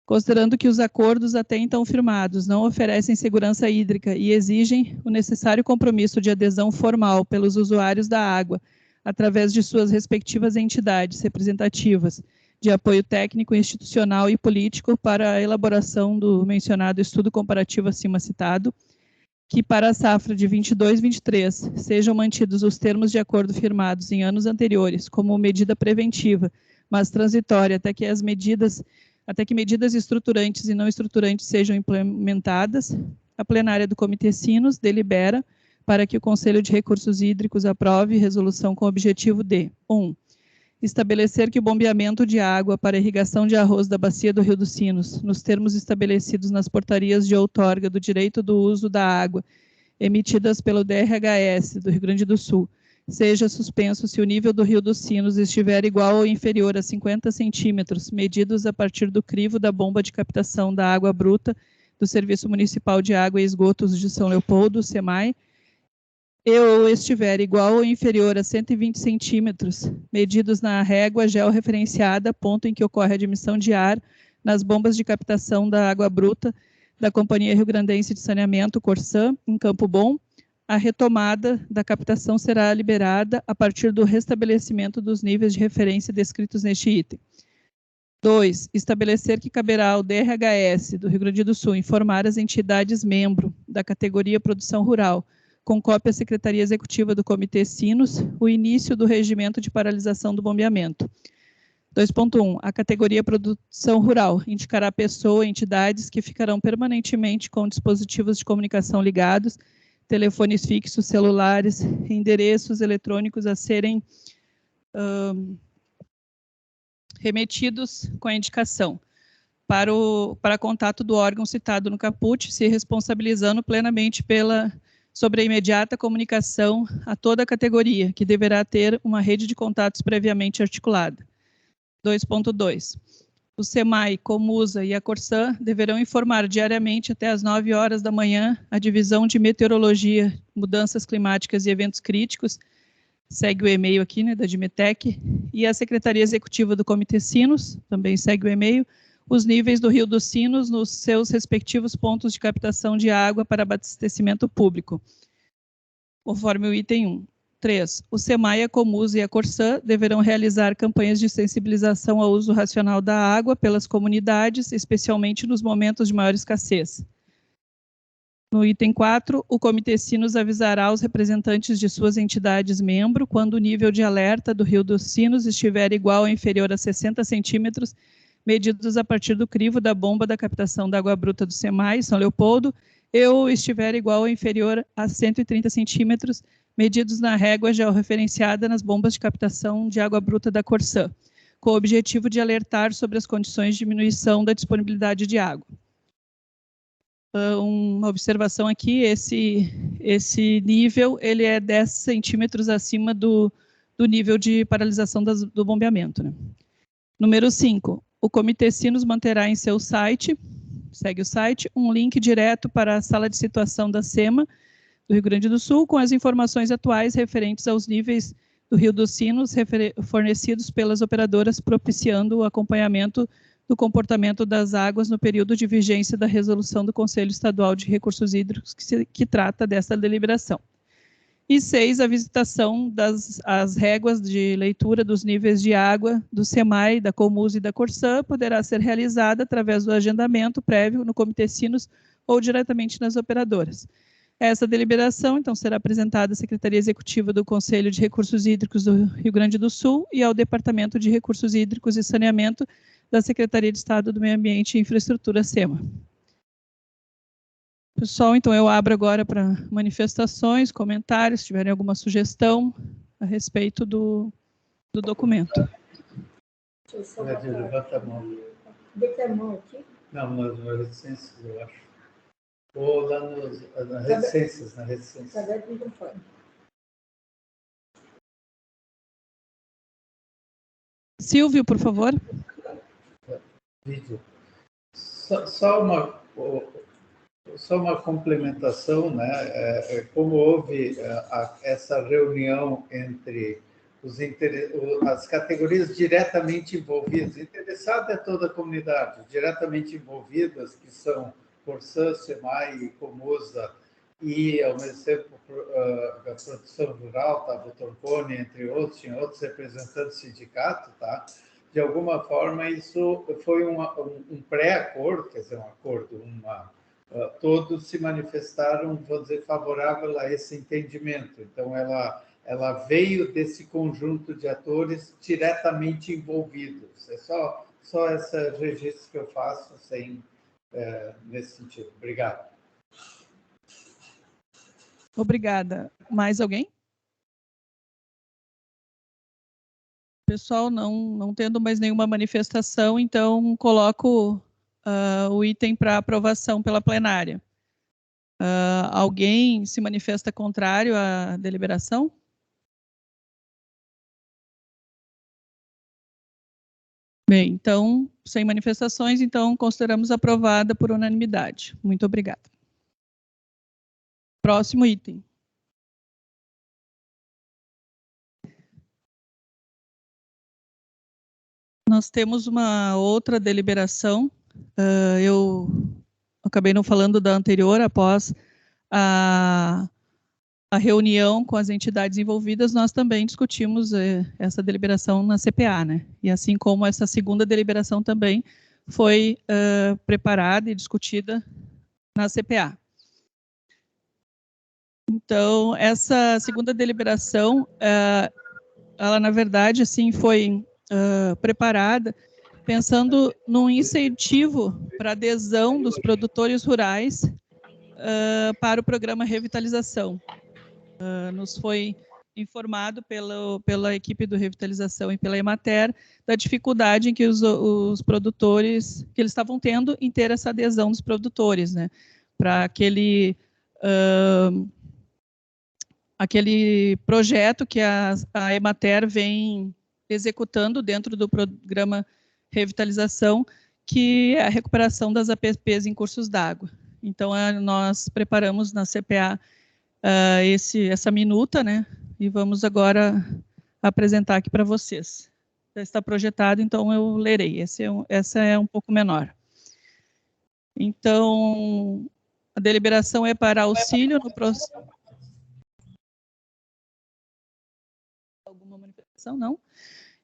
Considerando que os acordos até então firmados não oferecem segurança hídrica e exigem o necessário compromisso de adesão formal pelos usuários da água, através de suas respectivas entidades representativas, de apoio técnico, institucional e político para a elaboração do mencionado estudo comparativo acima citado, que para a safra de 22-23 sejam mantidos os termos de acordo firmados em anos anteriores como medida preventiva, mas transitória até que medidas estruturantes e não estruturantes sejam implementadas, a plenária do Comitê Sinos delibera para que o Conselho de Recursos Hídricos aprove resolução com o objetivo de 1. Estabelecer que o bombeamento de água para irrigação de arroz da bacia do Rio dos Sinos, nos termos estabelecidos nas portarias de outorga do direito do uso da água, emitidas pelo DRHS do Rio Grande do Sul, seja suspenso se o nível do Rio dos Sinos estiver igual ou inferior a 50 centímetros, medidos a partir do crivo da bomba de captação da água bruta do Serviço Municipal de Água e Esgotos de São Leopoldo, SEMAI, ou estiver igual ou inferior a 120 centímetros, medidos na régua georreferenciada, ponto em que ocorre a admissão de ar nas bombas de captação da água bruta da Companhia Rio Grandense de Saneamento, Corsã, em Campo Bom, a retomada da captação será liberada a partir do restabelecimento dos níveis de referência descritos neste item. 2. Estabelecer que caberá ao DRHS do Rio Grande do Sul informar as entidades membro da categoria Produção Rural com cópia à Secretaria Executiva do Comitê Sinos, o início do regimento de paralisação do bombeamento. 2.1. A categoria produção rural indicará pessoa e entidades que ficarão permanentemente com dispositivos de comunicação ligados, telefones fixos, celulares, endereços eletrônicos a serem remetidos com a indicação para contato do órgão citado no caput, se responsabilizando plenamente sobre a imediata comunicação a toda a categoria, que deverá ter uma rede de contatos previamente articulada. 2.2. O SEMAI, Comusa e a Corsã deverão informar diariamente até às 9 horas da manhã a Divisão de Meteorologia, Mudanças Climáticas e Eventos Críticos, segue o e-mail aqui, né, da Dimetec, e a Secretaria Executiva do Comitê Sinos, também segue o e-mail, os níveis do Rio dos Sinos nos seus respectivos pontos de captação de água para abastecimento público, conforme o item 1. 3. O SEMAI, a Comusa e a Corsã deverão realizar campanhas de sensibilização ao uso racional da água pelas comunidades, especialmente nos momentos de maior escassez. No item 4, o Comitê Sinos avisará os representantes de suas entidades membro quando o nível de alerta do Rio dos Sinos estiver igual ou inferior a 60 centímetros, medidos a partir do crivo da bomba da captação da água bruta do SEMAI, São Leopoldo, ou estiver igual ou inferior a 130 centímetros, medidos na régua georreferenciada nas bombas de captação de água bruta da Corsã, com o objetivo de alertar sobre as condições de diminuição da disponibilidade de água. Uma observação aqui, esse nível ele é 10 centímetros acima do nível de paralisação do bombeamento, né? Número 5. O Comitê Sinos manterá em seu site, segue o site, um link direto para a sala de situação da SEMA, do Rio Grande do Sul, com as informações atuais referentes aos níveis do Rio dos Sinos fornecidos pelas operadoras, propiciando o acompanhamento do comportamento das águas no período de vigência da resolução do Conselho Estadual de Recursos Hídricos, que trata dessa deliberação. E 6, a visitação das réguas de leitura dos níveis de água do SEMAI, da Comusa e da Corsã poderá ser realizada através do agendamento prévio no Comitê Sinos ou diretamente nas operadoras. Essa deliberação, então, será apresentada à Secretaria Executiva do Conselho de Recursos Hídricos do Rio Grande do Sul e ao Departamento de Recursos Hídricos e Saneamento da Secretaria de Estado do Meio Ambiente e Infraestrutura, SEMA. Pessoal, então eu abro agora para manifestações, comentários, se tiverem alguma sugestão a respeito do documento. Levanta a mão. Bota a mão aqui. Não, nas reticências, eu acho. Ou lá nas reticências, Está aberto o microfone. Silvio, por favor. Vídeo. Só uma complementação, né? Como houve essa reunião entre as categorias diretamente envolvidas, interessada é toda a comunidade, diretamente envolvidas, que são Corsã, SEMAI, Comusa e, ao mesmo tempo, a produção rural, tá? O Torpone, entre outros, tinha outros representantes do sindicato, tá? De alguma forma, isso foi um pré-acordo, quer dizer, um acordo, todos se manifestaram, vou dizer, favorável a esse entendimento. Então, ela veio desse conjunto de atores diretamente envolvidos. É só esse registro que eu faço, nesse sentido. Obrigado. Obrigada. Mais alguém? Pessoal, não tendo mais nenhuma manifestação, então coloco o item para aprovação pela plenária. Alguém se manifesta contrário à deliberação? Bem, então, sem manifestações, então consideramos aprovada por unanimidade. Muito obrigada. Próximo item. Nós temos uma outra deliberação. Eu acabei não falando da anterior, após a reunião com as entidades envolvidas, nós também discutimos essa deliberação na CPA, né? E assim como essa segunda deliberação também foi preparada e discutida na CPA. Então, essa segunda deliberação, ela, na verdade, assim, foi preparada pensando num incentivo para adesão dos produtores rurais para o programa Revitalização. Nos foi informado pela equipe do Revitalização e pela Emater da dificuldade em que os produtores, que eles estavam tendo em ter essa adesão dos produtores, né, para aquele projeto que a Emater vem executando dentro do programa Revitalização, que é a recuperação das APPs em cursos d'água. Então, nós preparamos na CPA essa minuta, né, e vamos agora apresentar aqui para vocês. Já está projetado, então eu lerei. Essa é um pouco menor. Então, a deliberação é para auxílio no processo. Alguma manifestação? Não?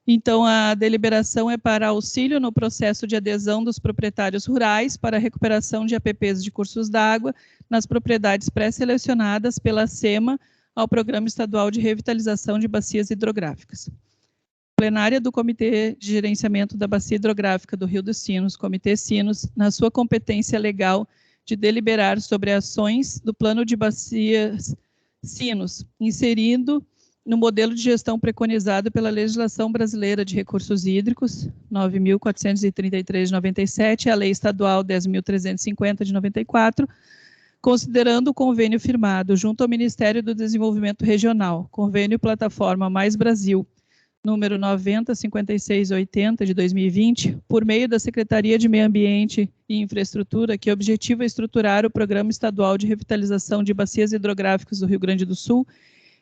Então, a deliberação é para auxílio no processo de adesão dos proprietários rurais para a recuperação de APPs de cursos d'água nas propriedades pré-selecionadas pela SEMA ao Programa Estadual de Revitalização de Bacias Hidrográficas. Plenária do Comitê de Gerenciamento da Bacia Hidrográfica do Rio dos Sinos, Comitê Sinos, na sua competência legal de deliberar sobre ações do Plano de Bacias Sinos, inserindo no modelo de gestão preconizado pela legislação brasileira de recursos hídricos, 9.433 de 97, a Lei Estadual 10.350 de 94, considerando o convênio firmado junto ao Ministério do Desenvolvimento Regional, convênio Plataforma Mais Brasil, número 905680 de 2020, por meio da Secretaria de Meio Ambiente e Infraestrutura, que objetiva estruturar o Programa Estadual de Revitalização de Bacias Hidrográficas do Rio Grande do Sul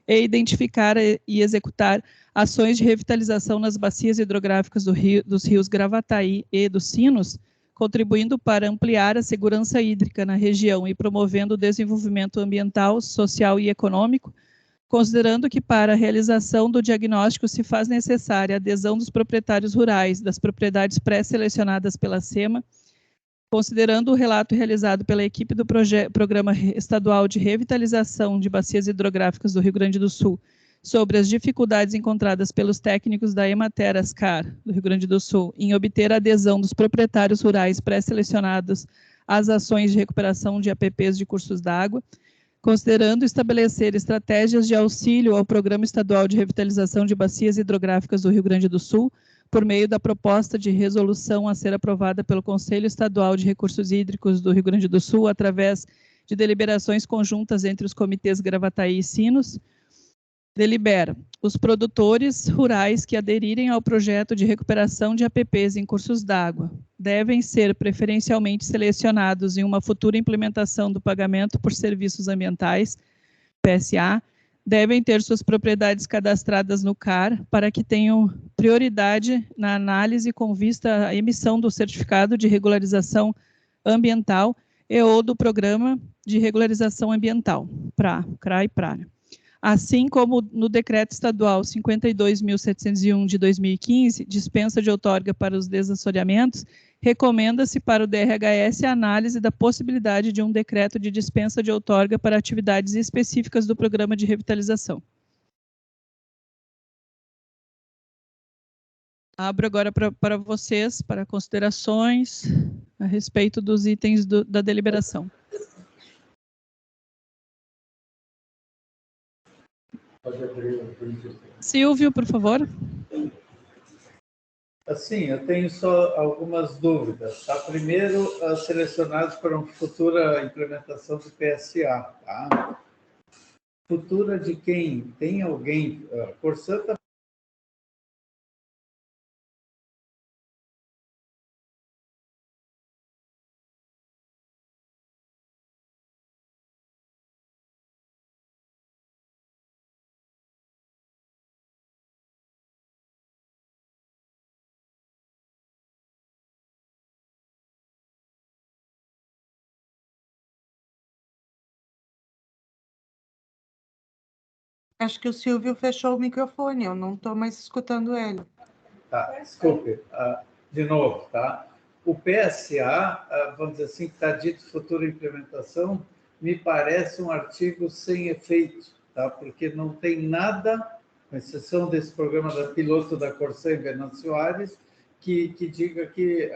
e identificar e executar ações de revitalização nas bacias hidrográficas dos rios Gravataí e dos Sinos, contribuindo para ampliar a segurança hídrica na região e promovendo o desenvolvimento ambiental, social e econômico, considerando que para a realização do diagnóstico se faz necessária a adesão dos proprietários rurais das propriedades pré-selecionadas pela SEMA, considerando o relato realizado pela equipe do Programa Estadual de Revitalização de Bacias Hidrográficas do Rio Grande do Sul sobre as dificuldades encontradas pelos técnicos da Emater Ascar do Rio Grande do Sul em obter a adesão dos proprietários rurais pré-selecionados às ações de recuperação de APPs de cursos d'água, considerando estabelecer estratégias de auxílio ao Programa Estadual de Revitalização de Bacias Hidrográficas do Rio Grande do Sul, por meio da proposta de resolução a ser aprovada pelo Conselho Estadual de Recursos Hídricos do Rio Grande do Sul, através de deliberações conjuntas entre os comitês Gravataí e Sinos, delibera os produtores rurais que aderirem ao projeto de recuperação de APPs em cursos d'água devem ser preferencialmente selecionados em uma futura implementação do pagamento por serviços ambientais, PSA, devem ter suas propriedades cadastradas no CAR para que tenham prioridade na análise com vista à emissão do certificado de regularização ambiental e ou do Programa de Regularização Ambiental, CRA e PRA. Assim como no Decreto Estadual 52.701 de 2015, dispensa de outorga para os desassoreamentos, recomenda-se para o DRHS a análise da possibilidade de um decreto de dispensa de outorga para atividades específicas do Programa de Revitalização. Abro agora para vocês, para considerações a respeito dos itens da deliberação. Silvio, por favor. Assim, eu tenho só algumas dúvidas. Tá? Primeiro, selecionados para uma futura implementação do PSA. Tá? Futura de quem? Tem alguém? Por Santa Acho que o Silvio fechou o microfone, eu não estou mais escutando ele. Tá, desculpe, de novo, tá? O PSA, vamos dizer assim, que está dito futura implementação, me parece um artigo sem efeito, tá? Porque não tem nada, com exceção desse programa da piloto da Corsã em Venâncio Aires, que diga que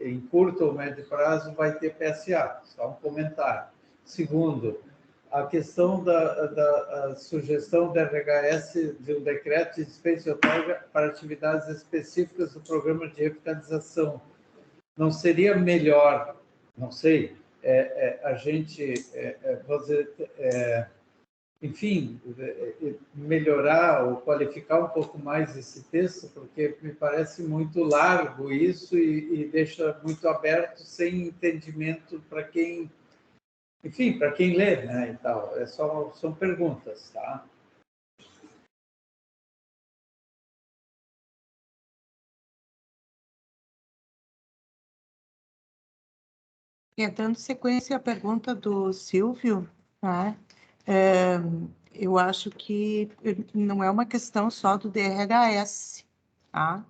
em curto ou médio prazo vai ter PSA, só um comentário. Segundo, a questão da sugestão da RHS de um decreto de dispensa e outorga para atividades específicas do programa de revitalização. Não seria melhor, não sei, a gente, enfim, melhorar ou qualificar um pouco mais esse texto, porque me parece muito largo isso e deixa muito aberto, sem entendimento para quem, enfim, para quem lê, né, e tal. São perguntas, tá? Dando sequência à pergunta do Silvio, né? Eu acho que não é uma questão só do DRHS, tá?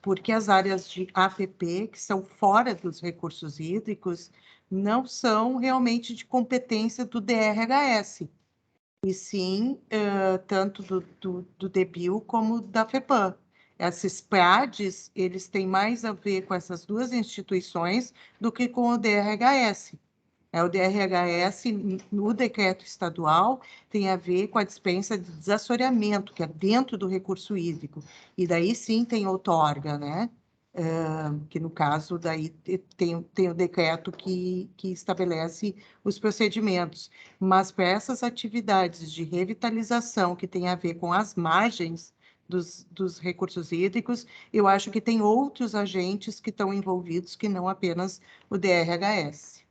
Porque as áreas de APP, que são fora dos recursos hídricos, não são realmente de competência do DRHS, e sim tanto do DBio como da FEPAM. Esses PRADs, eles têm mais a ver com essas duas instituições do que com o DRHS. O DRHS, no decreto estadual, tem a ver com a dispensa de desassoreamento, que é dentro do recurso hídrico. E daí sim tem outorga, né? Que no caso daí tem o decreto que estabelece os procedimentos. Mas para essas atividades de revitalização que tem a ver com as margens dos recursos hídricos, eu acho que tem outros agentes que estão envolvidos que não apenas o DRHS.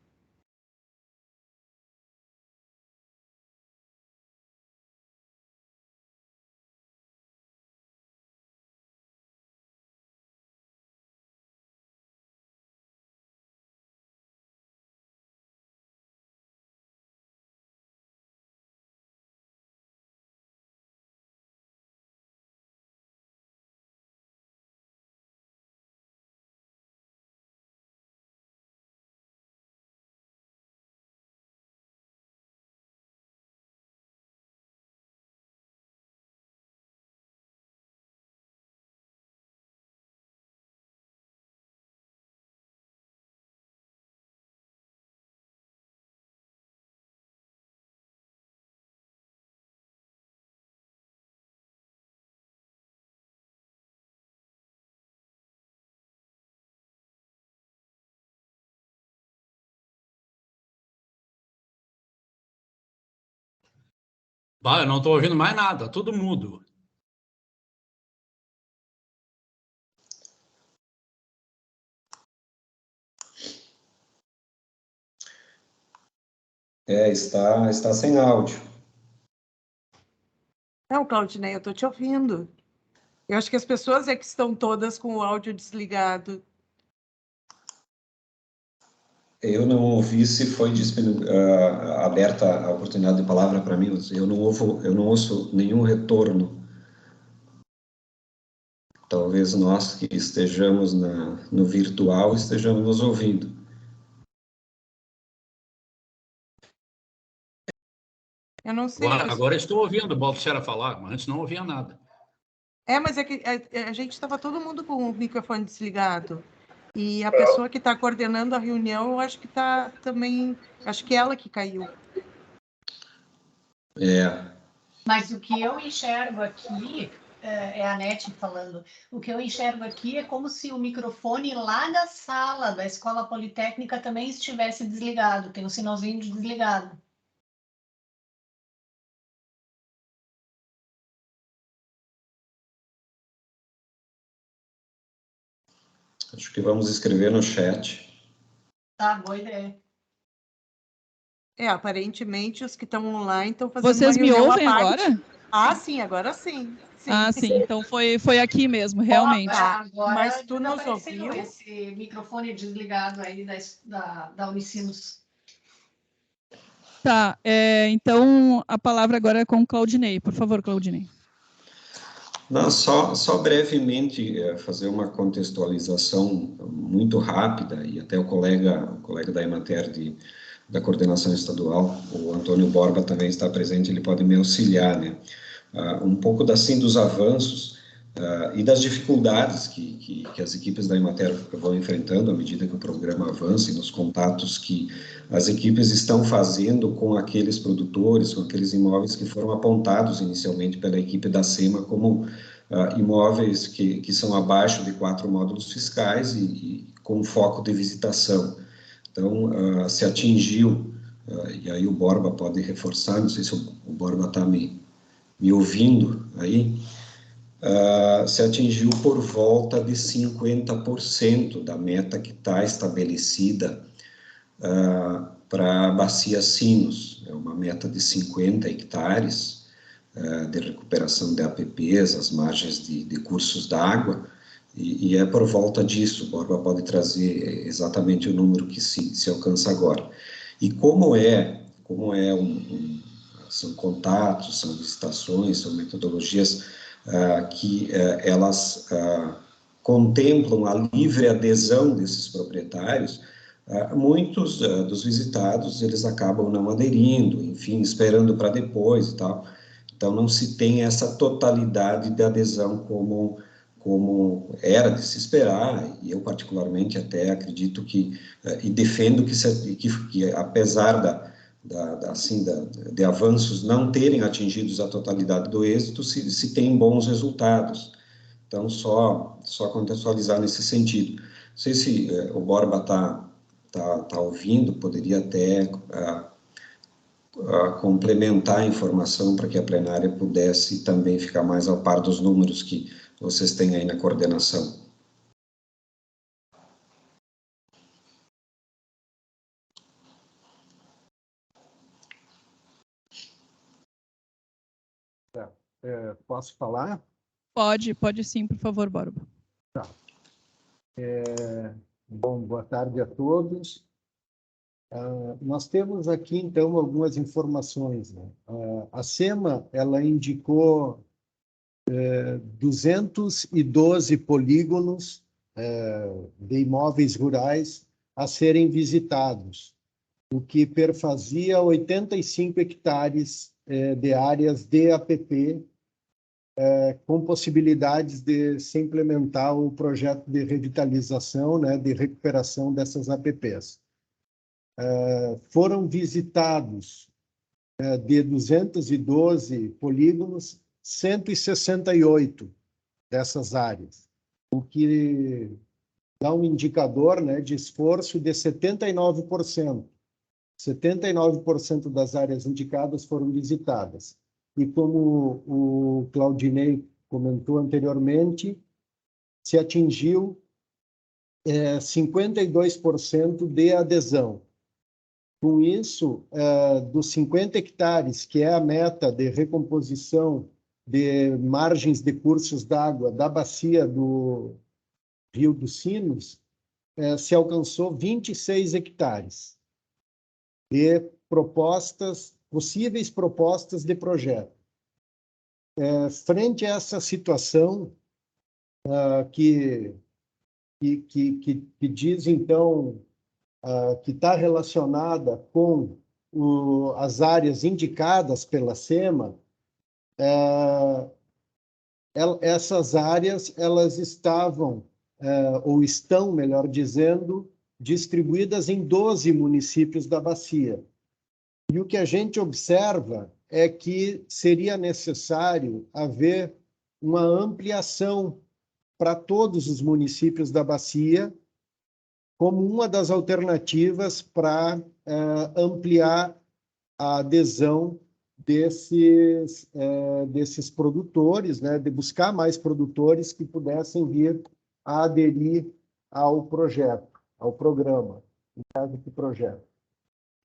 Eu não estou ouvindo mais nada, tudo mudo. Está sem áudio. Não, Claudinei, eu estou te ouvindo. Eu acho que as pessoas é que estão todas com o áudio desligado. Eu não ouvi se foi aberta a oportunidade de palavra para mim. Eu não ouço nenhum retorno. Talvez nós que estejamos no virtual estejamos nos ouvindo. Eu não sei. Agora estou ouvindo o Baltacera falar, mas antes não ouvia nada. Mas é que a gente estava todo mundo com o microfone desligado. E a pessoa que está coordenando a reunião, eu acho que está também... Acho que é ela que caiu. Mas o que eu enxergo aqui, é a Nete falando, o que eu enxergo aqui é como se o microfone lá da sala da Escola Politécnica também estivesse desligado, tem um sinalzinho de desligado. Acho que vamos escrever no chat. Tá, boa ideia. Aparentemente, os que estão online estão fazendo Vocês me ouvem agora? Sim, agora sim. Sim. Então foi aqui mesmo, realmente. Agora mas tu nos ouviu? ouviu? Esse microfone desligado aí da Unicinos. Tá, então a palavra agora é com o Claudinei. Por favor, Claudinei. Não, só brevemente fazer uma contextualização muito rápida, e até o colega da Emater da coordenação estadual, o Antônio Borba, também está presente, ele pode me auxiliar, né? Um pouco assim dos avanços e das dificuldades que as equipes da Emater vão enfrentando à medida que o programa avança e nos contatos que as equipes estão fazendo com aqueles produtores, com aqueles imóveis que foram apontados inicialmente pela equipe da SEMA como imóveis que são abaixo de 4 módulos fiscais e com foco de visitação. Então, se atingiu, e aí o Borba pode reforçar, não sei se o Borba está me ouvindo aí, se atingiu por volta de 50% da meta que está estabelecida para a bacia Sinos. É uma meta de 50 hectares de recuperação de APPs, as margens de cursos d'água, e é por volta disso. O Borba pode trazer exatamente o número que se alcança agora. E são contatos, são visitações, são metodologias que elas contemplam a livre adesão desses proprietários. Muitos dos visitados, eles acabam não aderindo, enfim, esperando para depois e tal. Então, não se tem essa totalidade de adesão como era de se esperar, e eu particularmente até acredito e defendo que apesar de avanços não terem atingido a totalidade do êxito, se tem bons resultados. Então, só contextualizar nesse sentido. Não sei se o Borba está ouvindo, poderia até complementar a informação para que a plenária pudesse também ficar mais ao par dos números que vocês têm aí na coordenação. Posso falar? Pode sim, por favor, Borba. Tá. Bom, boa tarde a todos. Nós temos aqui, então, algumas informações, né? A SEMA, ela indicou 212 polígonos de imóveis rurais a serem visitados, o que perfazia 85 hectares de áreas de APP, com possibilidades de se implementar o projeto de revitalização, né, de recuperação dessas APPs. Foram visitados de 212 polígonos, 168 dessas áreas, o que dá um indicador, né, de esforço de 79%. 79% das áreas indicadas foram visitadas. E como o Claudinei comentou anteriormente, se atingiu 52% de adesão. Com isso, dos 50 hectares, que é a meta de recomposição de margens de cursos d'água da bacia do Rio dos Sinos, se alcançou 26 hectares de possíveis propostas de projeto. Frente a essa situação que diz, então, que está relacionada com as áreas indicadas pela SEMA, essas áreas elas estavam, ou estão, melhor dizendo, distribuídas em 12 municípios da bacia. E o que a gente observa é que seria necessário haver uma ampliação para todos os municípios da bacia, como uma das alternativas para ampliar a adesão desses produtores, né, de buscar mais produtores que pudessem vir a aderir ao projeto, ao programa, no caso do projeto.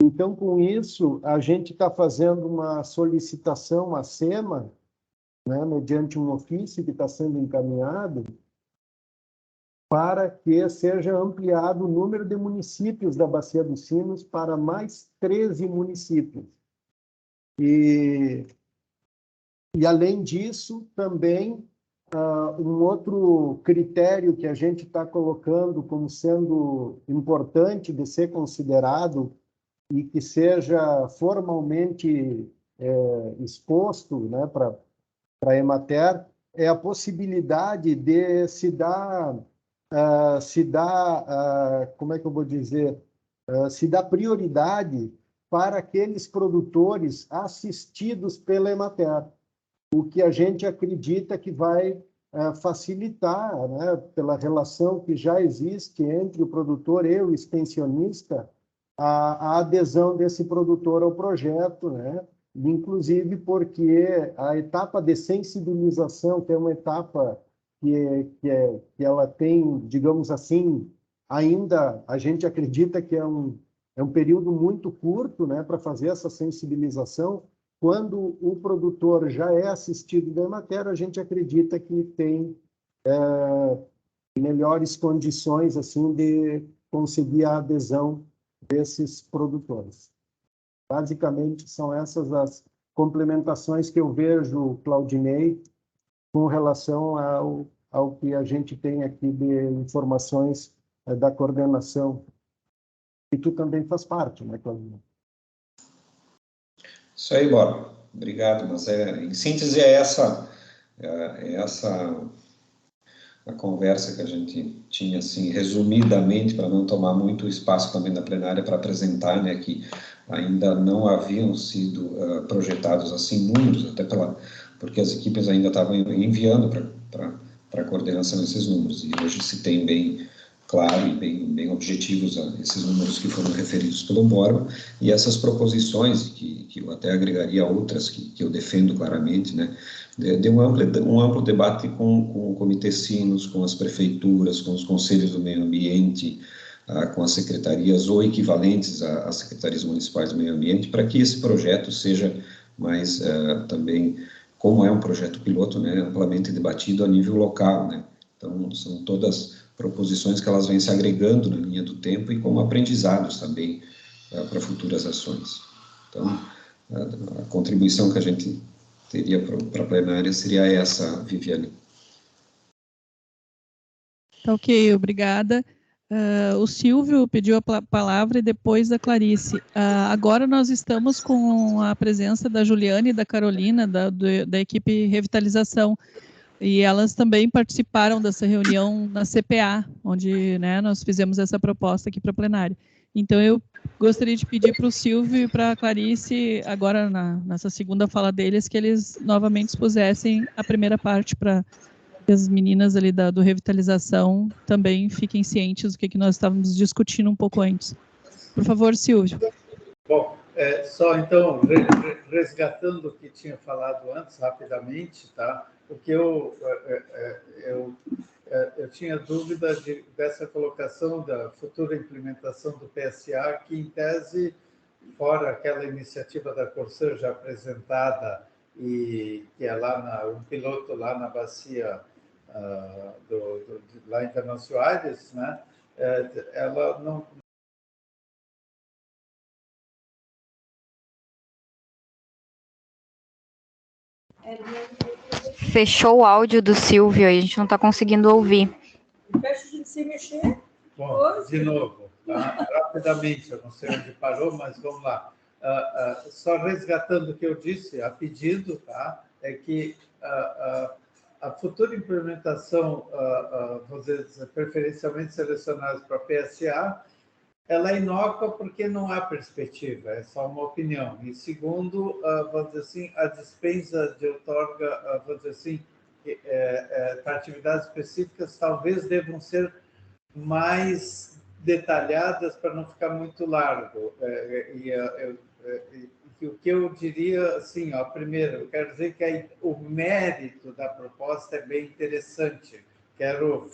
Então, com isso, a gente está fazendo uma solicitação à SEMA, né, mediante um ofício que está sendo encaminhado, para que seja ampliado o número de municípios da Bacia dos Sinos para mais 13 municípios. E além disso, também Um outro critério que a gente está colocando como sendo importante de ser considerado e que seja formalmente exposto, né, para a Emater é a possibilidade de se dar, como é que eu vou dizer, se dar prioridade para aqueles produtores assistidos pela Emater, o que a gente acredita que vai facilitar, né, pela relação que já existe entre o produtor e o extensionista, a adesão desse produtor ao projeto, né? Inclusive porque a etapa de sensibilização, que é uma etapa que ela tem, digamos assim, ainda a gente acredita que é um período muito curto, né, para fazer essa sensibilização. Quando o produtor já é assistido da Emater, a gente acredita que tem melhores condições assim de conseguir a adesão desses produtores. Basicamente, são essas as complementações que eu vejo, Claudinei, com relação ao que a gente tem aqui de informações da coordenação. E tu também faz parte, né, Claudinei? Isso aí, Bora. Obrigado. Mas, em síntese, é essa a conversa que a gente tinha, assim, resumidamente, para não tomar muito espaço também na plenária para apresentar, né, que ainda não haviam sido projetados assim números, até porque as equipes ainda estavam enviando para a coordenação esses números, e hoje se tem bem claro e bem objetivos esses números que foram referidos pelo Borba, e essas proposições, que eu até agregaria outras que eu defendo claramente, né, de um amplo debate com o Comitê Sinos, com as prefeituras, com os conselhos do meio ambiente, com as secretarias ou equivalentes às secretarias municipais do meio ambiente, para que esse projeto seja mais também, como é um projeto piloto, né, amplamente debatido a nível local, né. Então, são todas proposições que elas vêm se agregando na linha do tempo e como aprendizados também para futuras ações. Então, a contribuição que a gente teria para a plenária seria essa, Viviane. Tá ok, obrigada. O Silvio pediu a palavra e depois a Clarice. Agora nós estamos com a presença da Juliane e da Carolina, da equipe Revitalização, e elas também participaram dessa reunião na CPA, onde, né, nós fizemos essa proposta aqui para a plenária. Então, eu gostaria de pedir para o Silvio e para a Clarice, agora nessa segunda fala deles, que eles novamente expusessem a primeira parte para que as meninas ali do Revitalização também fiquem cientes do que nós estávamos discutindo um pouco antes. Por favor, Silvio. Bom, só então, resgatando o que tinha falado antes, rapidamente, tá? O que eu tinha dúvida dessa colocação da futura implementação do PSA, que, em tese, fora aquela iniciativa da Corsã já apresentada, e que é lá um piloto lá na bacia lá em Venâncio Aires, né? Ela não... Fechou o áudio do Silvio, a gente não está conseguindo ouvir. Deixa de se mexer. Bom, de novo, tá? Rapidamente, eu não sei onde parou, mas vamos lá. Só resgatando o que eu disse, a pedido, tá? É que a futura implementação, vou dizer, preferencialmente selecionadas para PSA, ela é inócua porque não há perspectiva, é só uma opinião. E segundo, vamos dizer assim, a dispensa de outorga, vamos dizer assim, para atividades específicas, talvez devam ser mais detalhadas para não ficar muito largo. E o que eu diria, assim, primeiro, eu quero dizer que o mérito da proposta é bem interessante. Quero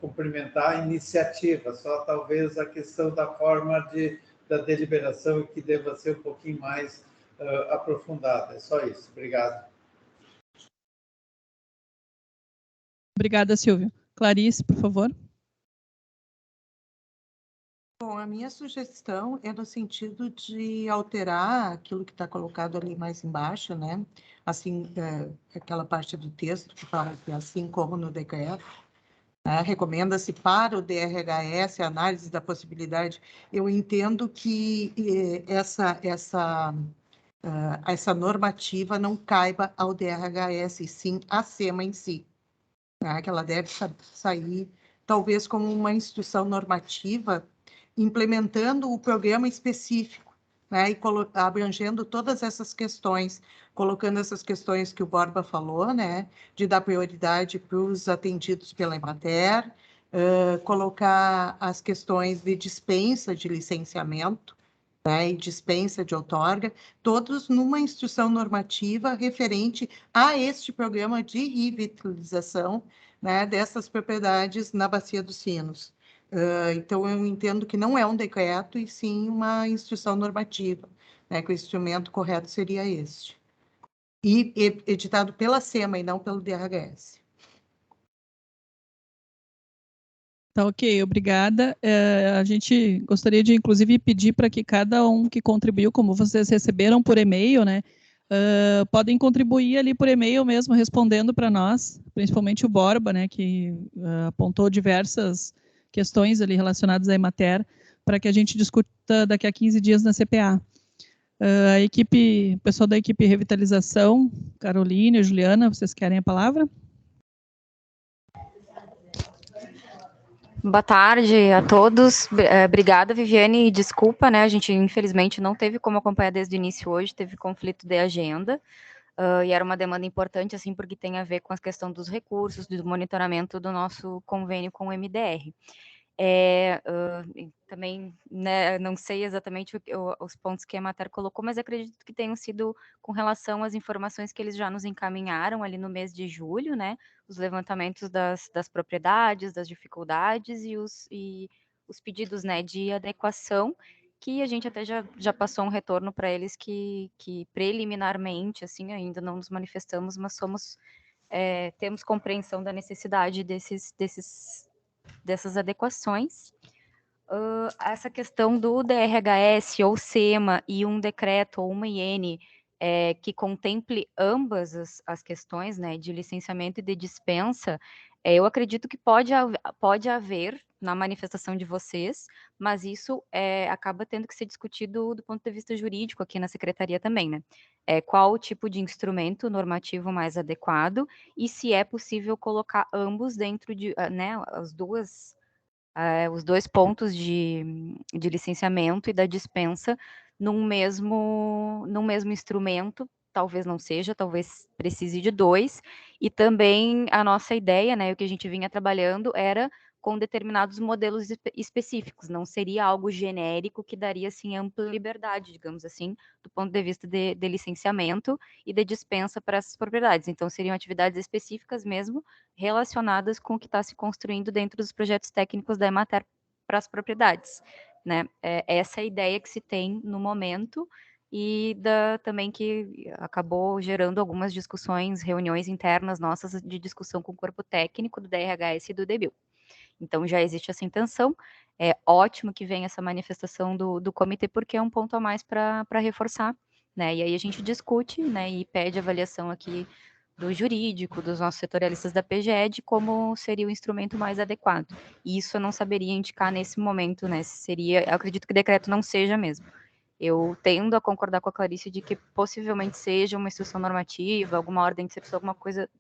cumprimentar a iniciativa, só talvez a questão da forma da deliberação que deva ser um pouquinho mais aprofundada. É só isso. Obrigado. Obrigada, Silvio. Clarice, por favor. Bom, a minha sugestão é no sentido de alterar aquilo que está colocado ali mais embaixo, né? Assim, aquela parte do texto que fala que, assim como no decreto, recomenda-se para o DRHS a análise da possibilidade. Eu entendo que essa normativa não caiba ao DRHS, e sim à SEMA em si, né? Que ela deve sair, talvez, como uma instrução normativa, implementando o programa específico, né? E abrangendo todas essas questões, colocando essas questões que o Borba falou, né? De dar prioridade para os atendidos pela Emater, colocar as questões de dispensa de licenciamento, né, e dispensa de outorga, todos numa instrução normativa referente a este programa de revitalização, né, dessas propriedades na Bacia dos Sinos. Então, eu entendo que não é um decreto, e sim uma instrução normativa, né, que o instrumento correto seria este. E editado pela SEMA e não pelo DRHS. Tá, ok, obrigada. A gente gostaria de, inclusive, pedir para que cada um que contribuiu, como vocês receberam por e-mail, né, podem contribuir ali por e-mail mesmo, respondendo para nós, principalmente o Borba, né, que apontou diversas questões ali relacionadas à Emater, para que a gente discuta daqui a 15 dias na CPA. O pessoal da equipe Revitalização, Caroline, Juliana, vocês querem a palavra? Boa tarde a todos. Obrigada, Viviane. Desculpa, né? A gente, infelizmente, não teve como acompanhar desde o início hoje, teve conflito de agenda, e era uma demanda importante, assim, porque tem a ver com a questão dos recursos, do monitoramento do nosso convênio com o MDR. Também, né, não sei exatamente os pontos que a Emater colocou, mas acredito que tenham sido com relação às informações que eles já nos encaminharam ali no mês de julho, né, os levantamentos das propriedades, das dificuldades e os pedidos, né, de adequação, que a gente até já passou um retorno para eles que preliminarmente, assim, ainda não nos manifestamos, mas temos compreensão da necessidade dessas adequações. Essa questão do DRHS ou SEMA e um decreto ou uma IN que contemple ambas as questões, né, de licenciamento e de dispensa, eu acredito que pode haver na manifestação de vocês, mas isso acaba tendo que ser discutido do ponto de vista jurídico aqui na secretaria também, né? Qual o tipo de instrumento normativo mais adequado e se é possível colocar ambos dentro de, né, os dois pontos de licenciamento e da dispensa num mesmo instrumento. Talvez não seja, talvez precise de dois, e também a nossa ideia, né, o que a gente vinha trabalhando era com determinados modelos específicos, não seria algo genérico que daria, assim, ampla liberdade, digamos assim, do ponto de vista de licenciamento e de dispensa para essas propriedades. Então, seriam atividades específicas mesmo, relacionadas com o que está se construindo dentro dos projetos técnicos da Emater para as propriedades, né? Essa é a ideia que se tem no momento, e também que acabou gerando algumas discussões, reuniões internas nossas de discussão com o corpo técnico do DRHS e do DBIL. Então, já existe essa intenção. É ótimo que venha essa manifestação do comitê, porque é um ponto a mais para reforçar, né? E aí a gente discute, né, e pede avaliação aqui do jurídico, dos nossos setorialistas da PGE, de como seria o instrumento mais adequado. E isso eu não saberia indicar nesse momento, né? Eu acredito que o decreto não seja mesmo. Eu tendo a concordar com a Clarice de que possivelmente seja uma instrução normativa, alguma ordem de excepção, alguma coisa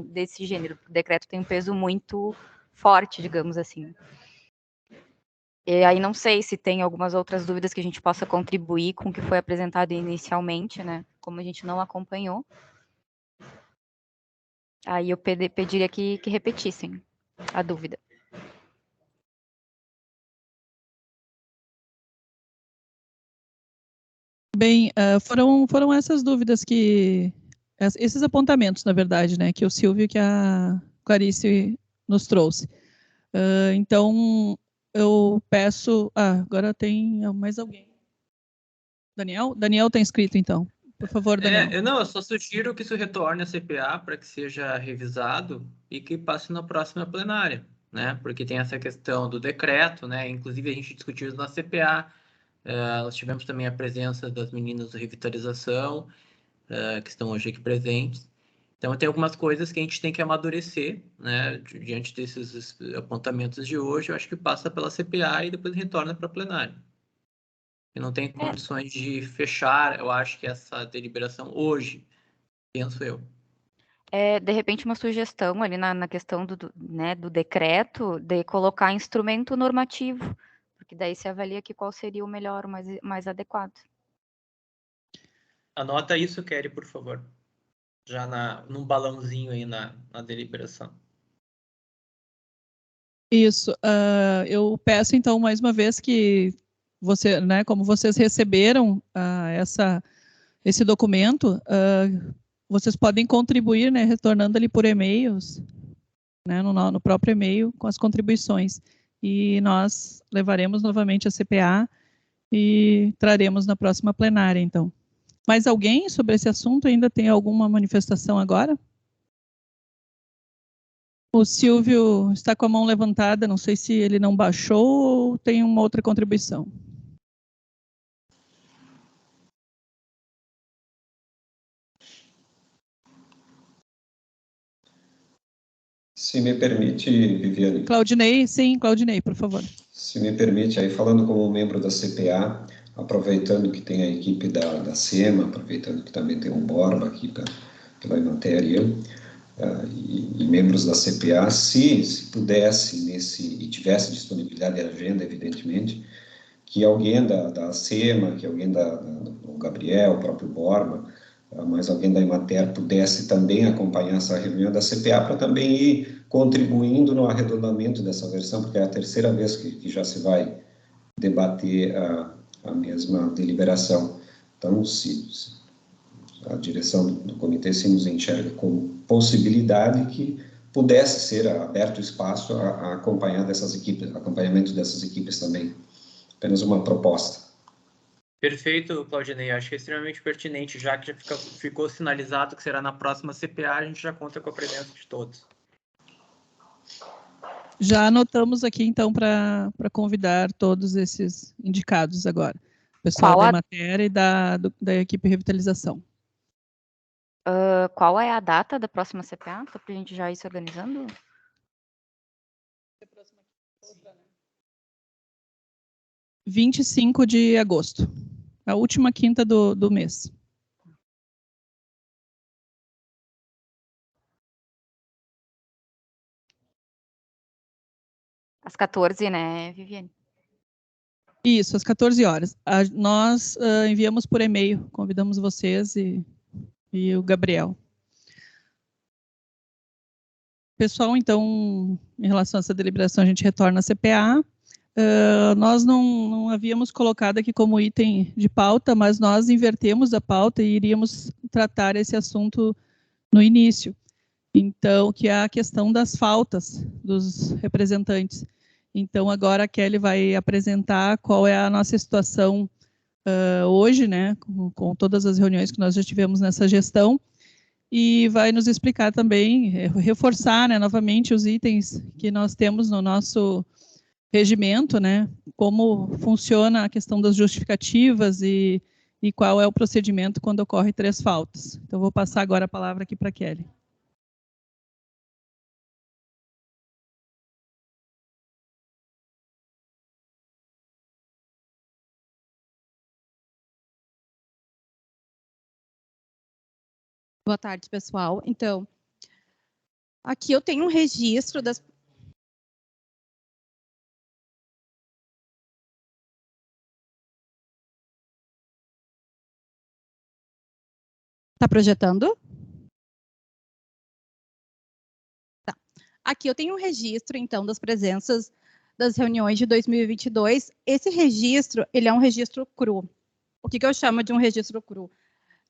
desse gênero. O decreto tem um peso muito forte, digamos assim. E aí não sei se tem algumas outras dúvidas que a gente possa contribuir com o que foi apresentado inicialmente, né? Como a gente não acompanhou. Aí eu pediria que repetissem a dúvida. Bem, foram essas dúvidas esses apontamentos, na verdade, né, que o Silvio e que a Clarice nos trouxe. Então, eu peço... agora tem mais alguém. Daniel? Daniel está inscrito, então. Por favor, Daniel. Eu só sugiro que isso retorne à CPA para que seja revisado e que passe na próxima plenária. né? Porque tem essa questão do decreto, né? Inclusive a gente discutiu isso na CPA. Nós tivemos também a presença das meninas da revitalização, que estão hoje aqui presentes. Então, tem algumas coisas que a gente tem que amadurecer, né? Diante desses apontamentos de hoje, eu acho que passa pela CPA e depois retorna para a plenária. E não tem condições de fechar, eu acho que essa deliberação hoje, penso eu. De repente, uma sugestão ali na questão né, do decreto, de colocar instrumento normativo, porque daí se avalia que qual seria o melhor, o mais adequado. Anota isso, Kelly, por favor. Já num balãozinho aí na deliberação. Isso. Eu peço, então, mais uma vez que você, né, como vocês receberam esse documento, vocês podem contribuir, né, retornando ali por e-mails, né, no próprio e-mail, com as contribuições. E nós levaremos novamente a CPA e traremos na próxima plenária, então. Mais alguém sobre esse assunto? Ainda tem alguma manifestação agora? O Silvio está com a mão levantada, não sei se ele não baixou ou tem uma outra contribuição. Se me permite, Viviane. Claudinei, sim, Claudinei, por favor. Se me permite, aí falando como membro da CPA, aproveitando que tem a equipe da SEMA, aproveitando que também tem um Borba aqui pela matéria, e membros da CPA, se pudesse, e tivesse disponibilidade de agenda, evidentemente, que alguém da SEMA, que alguém o Gabriel, o próprio Borba, mais alguém da Emater pudesse também acompanhar essa reunião da CPA para também ir contribuindo no arredondamento dessa versão, porque é a terceira vez que já se vai debater a mesma deliberação. Então, se a direção do comitê se nos enxerga como possibilidade que pudesse ser aberto espaço a acompanhar dessas equipes, acompanhamento dessas equipes também. Apenas uma proposta. Perfeito, Claudinei. Acho que é extremamente pertinente, já que já ficou sinalizado que será na próxima CPA, a gente já conta com a presença de todos. Já anotamos aqui, então, para convidar todos esses indicados agora. O pessoal da matéria e da equipe Revitalização. Qual é a data da próxima CPA? Só para a gente já ir se organizando? 25 de agosto. A última quinta do mês. Às 14, né, Viviane? Isso, às 14 horas. Nós enviamos por e-mail, convidamos vocês e o Gabriel. Pessoal, então, em relação a essa deliberação, a gente retorna à CPA. Nós não havíamos colocado aqui como item de pauta, mas nós invertemos a pauta e iríamos tratar esse assunto no início. Então, que é a questão das faltas dos representantes. Então, agora a Kelly vai apresentar qual é a nossa situação hoje, né, com todas as reuniões que nós já tivemos nessa gestão, e vai nos explicar também, reforçar, né, novamente os itens que nós temos no nosso regimento, né, como funciona a questão das justificativas e qual é o procedimento quando ocorre 3 faltas. Então, vou passar agora a palavra aqui para a Kelly. Boa tarde, pessoal. Então, aqui eu tenho um registro das... Está projetando? Tá. Aqui eu tenho um registro, então, das presenças das reuniões de 2022. Esse registro, ele é um registro cru. O que eu chamo de um registro cru?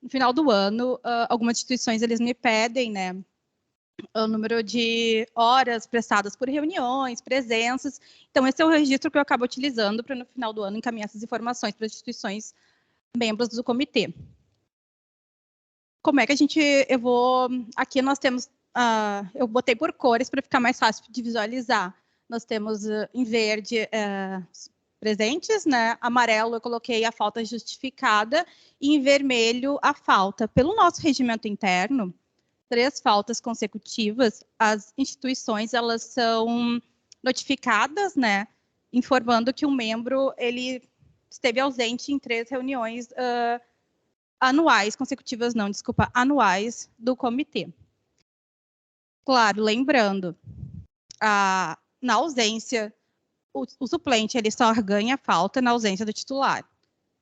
No final do ano, algumas instituições, eles me pedem, né, o número de horas prestadas por reuniões, presenças. Então, esse é o registro que eu acabo utilizando para, no final do ano, encaminhar essas informações para as instituições membros do comitê. Como é que a gente... Aqui nós temos... eu botei por cores para ficar mais fácil de visualizar. nós temos em verde presentes, né? Amarelo eu coloquei a falta justificada e em vermelho a falta. Pelo nosso regimento interno, 3 faltas consecutivas, as instituições elas são notificadas, né? Informando que um membro ele esteve ausente em 3 reuniões anuais, consecutivas não, desculpa, anuais do comitê. Claro, lembrando, na ausência, o suplente ele só ganha falta na ausência do titular.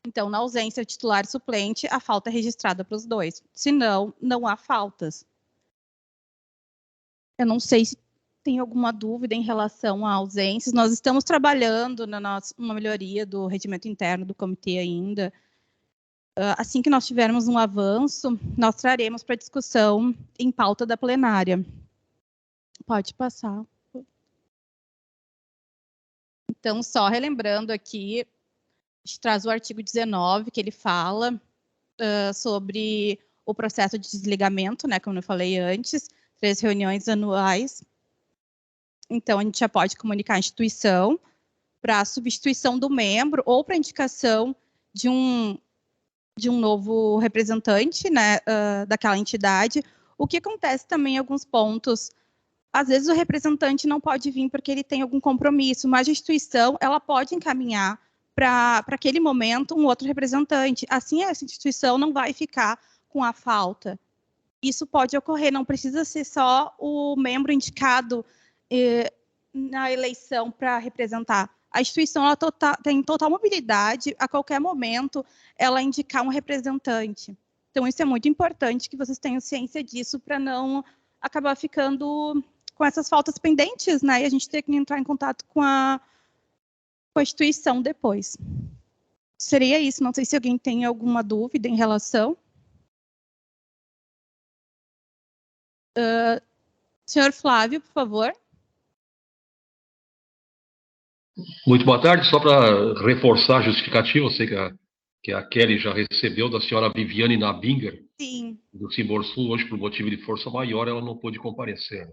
Então, na ausência do titular e suplente, a falta é registrada para os 2. Senão, não há faltas. Eu não sei se tem alguma dúvida em relação a ausências. Nós estamos trabalhando numa melhoria do regimento interno do comitê ainda. Assim que nós tivermos um avanço, nós traremos para discussão em pauta da plenária. Pode passar. Então, só relembrando aqui, a gente traz o artigo 19, que ele fala sobre o processo de desligamento, né, como eu falei antes, 3 reuniões anuais. Então, a gente já pode comunicar à instituição para a substituição do membro ou para a indicação de um novo representante, né, daquela entidade. O que acontece também em alguns pontos, às vezes o representante não pode vir porque ele tem algum compromisso, mas a instituição ela pode encaminhar para aquele momento um outro representante. Assim, essa instituição não vai ficar com a falta. Isso pode ocorrer, não precisa ser só o membro indicado na eleição para representar. A instituição ela tem total mobilidade, a qualquer momento, ela indicar um representante. Então, isso é muito importante que vocês tenham ciência disso para não acabar ficando com essas faltas pendentes, né? E a gente ter que entrar em contato com a instituição depois. Seria isso. Não sei se alguém tem alguma dúvida em relação. Senhor Flávio, por favor. Muito boa tarde. Só para reforçar a justificativa, eu sei que a Kelly já recebeu da senhora Viviane Nabinger, Sim. do Cimborsul. Hoje, por motivo de força maior, ela não pôde comparecer.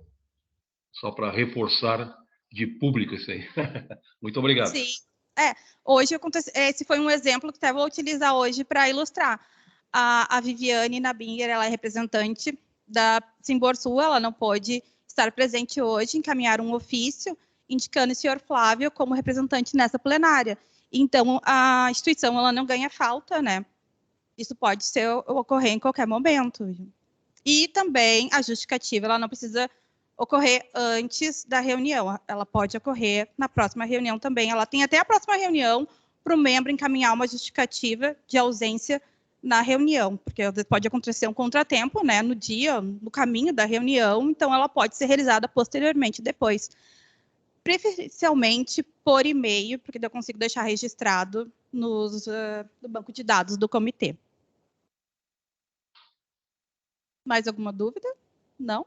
Só para reforçar de público isso aí. Muito obrigado. Sim. Hoje esse foi um exemplo que até vou utilizar hoje para ilustrar. A Viviane Nabinger, ela é representante da Cimborsul, ela não pôde estar presente hoje, encaminhar um ofício indicando o senhor Flávio como representante nessa plenária. Então, a instituição ela não ganha falta, né? Isso pode ocorrer em qualquer momento. E também a justificativa, ela não precisa ocorrer antes da reunião, ela pode ocorrer na próxima reunião também. Ela tem até a próxima reunião para o membro encaminhar uma justificativa de ausência na reunião, porque pode acontecer um contratempo, né, no dia, no caminho da reunião, então ela pode ser realizada posteriormente, depois. Preferencialmente por e-mail, porque eu consigo deixar registrado no banco de dados do comitê. Mais alguma dúvida? Não?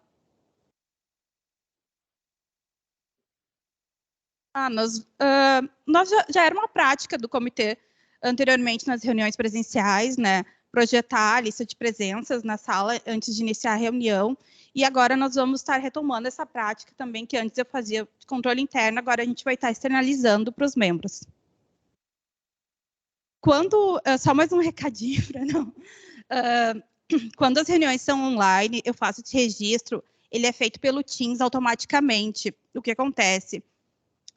Nós já era uma prática do comitê anteriormente nas reuniões presenciais, né? Projetar a lista de presenças na sala antes de iniciar a reunião. E agora nós vamos estar retomando essa prática também, que antes eu fazia de controle interno, agora a gente vai estar externalizando para os membros. Só mais um recadinho para não. Quando as reuniões são online, eu faço esse registro, ele é feito pelo Teams automaticamente. O que acontece?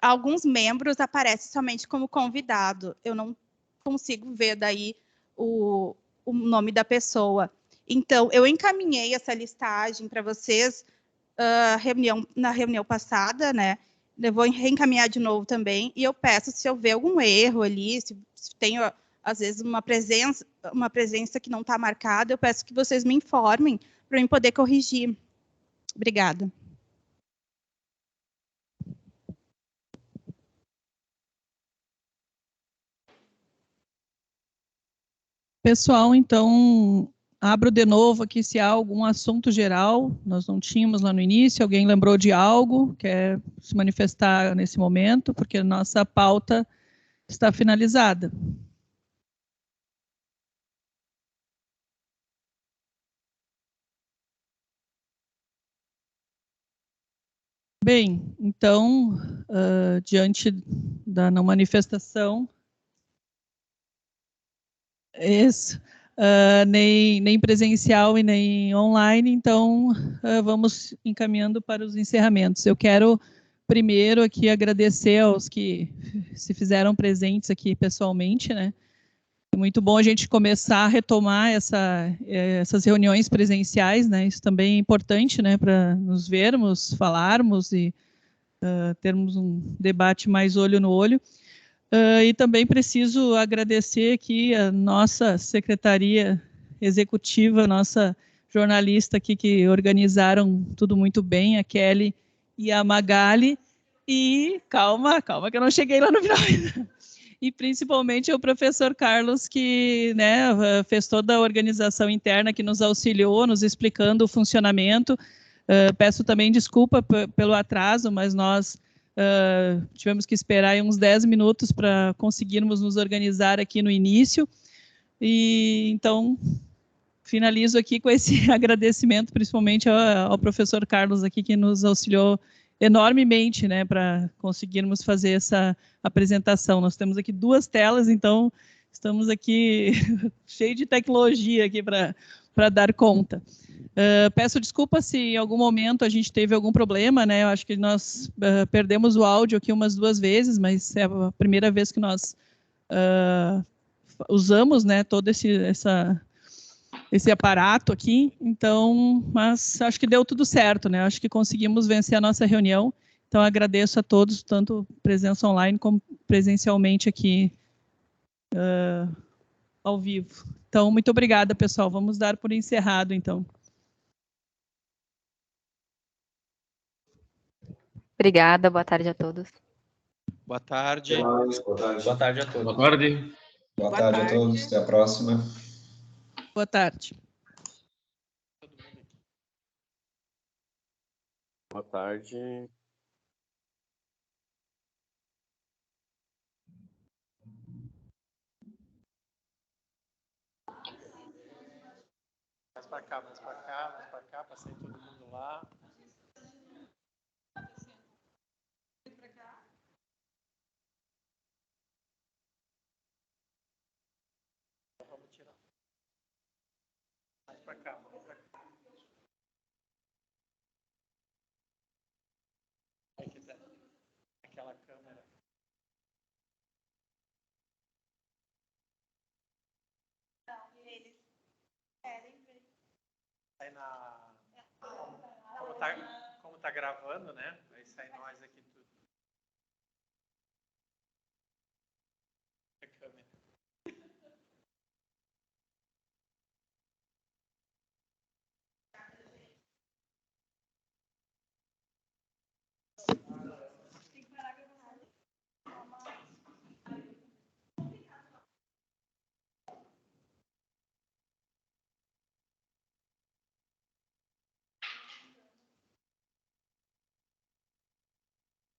Alguns membros aparecem somente como convidado. Eu não consigo ver daí o nome da pessoa. Então, eu encaminhei essa listagem para vocês na reunião passada, né? Eu vou reencaminhar de novo também, e eu peço, se houver algum erro ali, se tem, às vezes, uma presença que não está marcada, eu peço que vocês me informem para eu poder corrigir. Obrigada. Pessoal, então, abro de novo aqui se há algum assunto geral. Nós não tínhamos lá no início. Alguém lembrou de algo, quer se manifestar nesse momento, porque a nossa pauta está finalizada. Bem, então, diante da não manifestação. Isso. Nem presencial e nem online, então vamos encaminhando para os encerramentos. Eu quero primeiro aqui agradecer aos que se fizeram presentes aqui pessoalmente, né? É muito bom a gente começar a retomar essas reuniões presenciais, né? Isso também é importante, né? Para nos vermos, falarmos e termos um debate mais olho no olho. E também preciso agradecer aqui a nossa secretaria executiva, nossa jornalista aqui que organizaram tudo muito bem, a Kelly e a Magali. E calma que eu não cheguei lá no final ainda. E principalmente o professor Carlos, que, né, fez toda a organização interna, que nos auxiliou, nos explicando o funcionamento. Peço também desculpa pelo atraso, mas nós tivemos que esperar aí uns 10 minutos para conseguirmos nos organizar aqui no início. E então finalizo aqui com esse agradecimento, principalmente ao professor Carlos aqui, que nos auxiliou enormemente, né, para conseguirmos fazer essa apresentação. Nós temos aqui 2 telas, então estamos aqui cheio de tecnologia aqui para dar conta. Peço desculpa se em algum momento a gente teve algum problema, né? Eu acho que nós perdemos o áudio aqui umas 2 vezes, mas é a primeira vez que nós usamos, né, todo esse aparato aqui. Então, mas acho que deu tudo certo, né? Acho que conseguimos vencer a nossa reunião. Então, agradeço a todos, tanto presença online como presencialmente aqui ao vivo. Então, muito obrigada, pessoal. Vamos dar por encerrado, então. Obrigada, boa tarde a todos. Boa tarde. Boa tarde. Boa tarde a todos. Boa tarde. Boa tarde a todos. Até a próxima. Boa tarde. Boa tarde. Mais para cá, para sair todo mundo lá. Vamos tirar. Mais para cá, mais para cá. Quem quiser. Aquela câmera. Não, eles querem ver. Sai na... Como tá gravando, né? Aí sai nós aqui.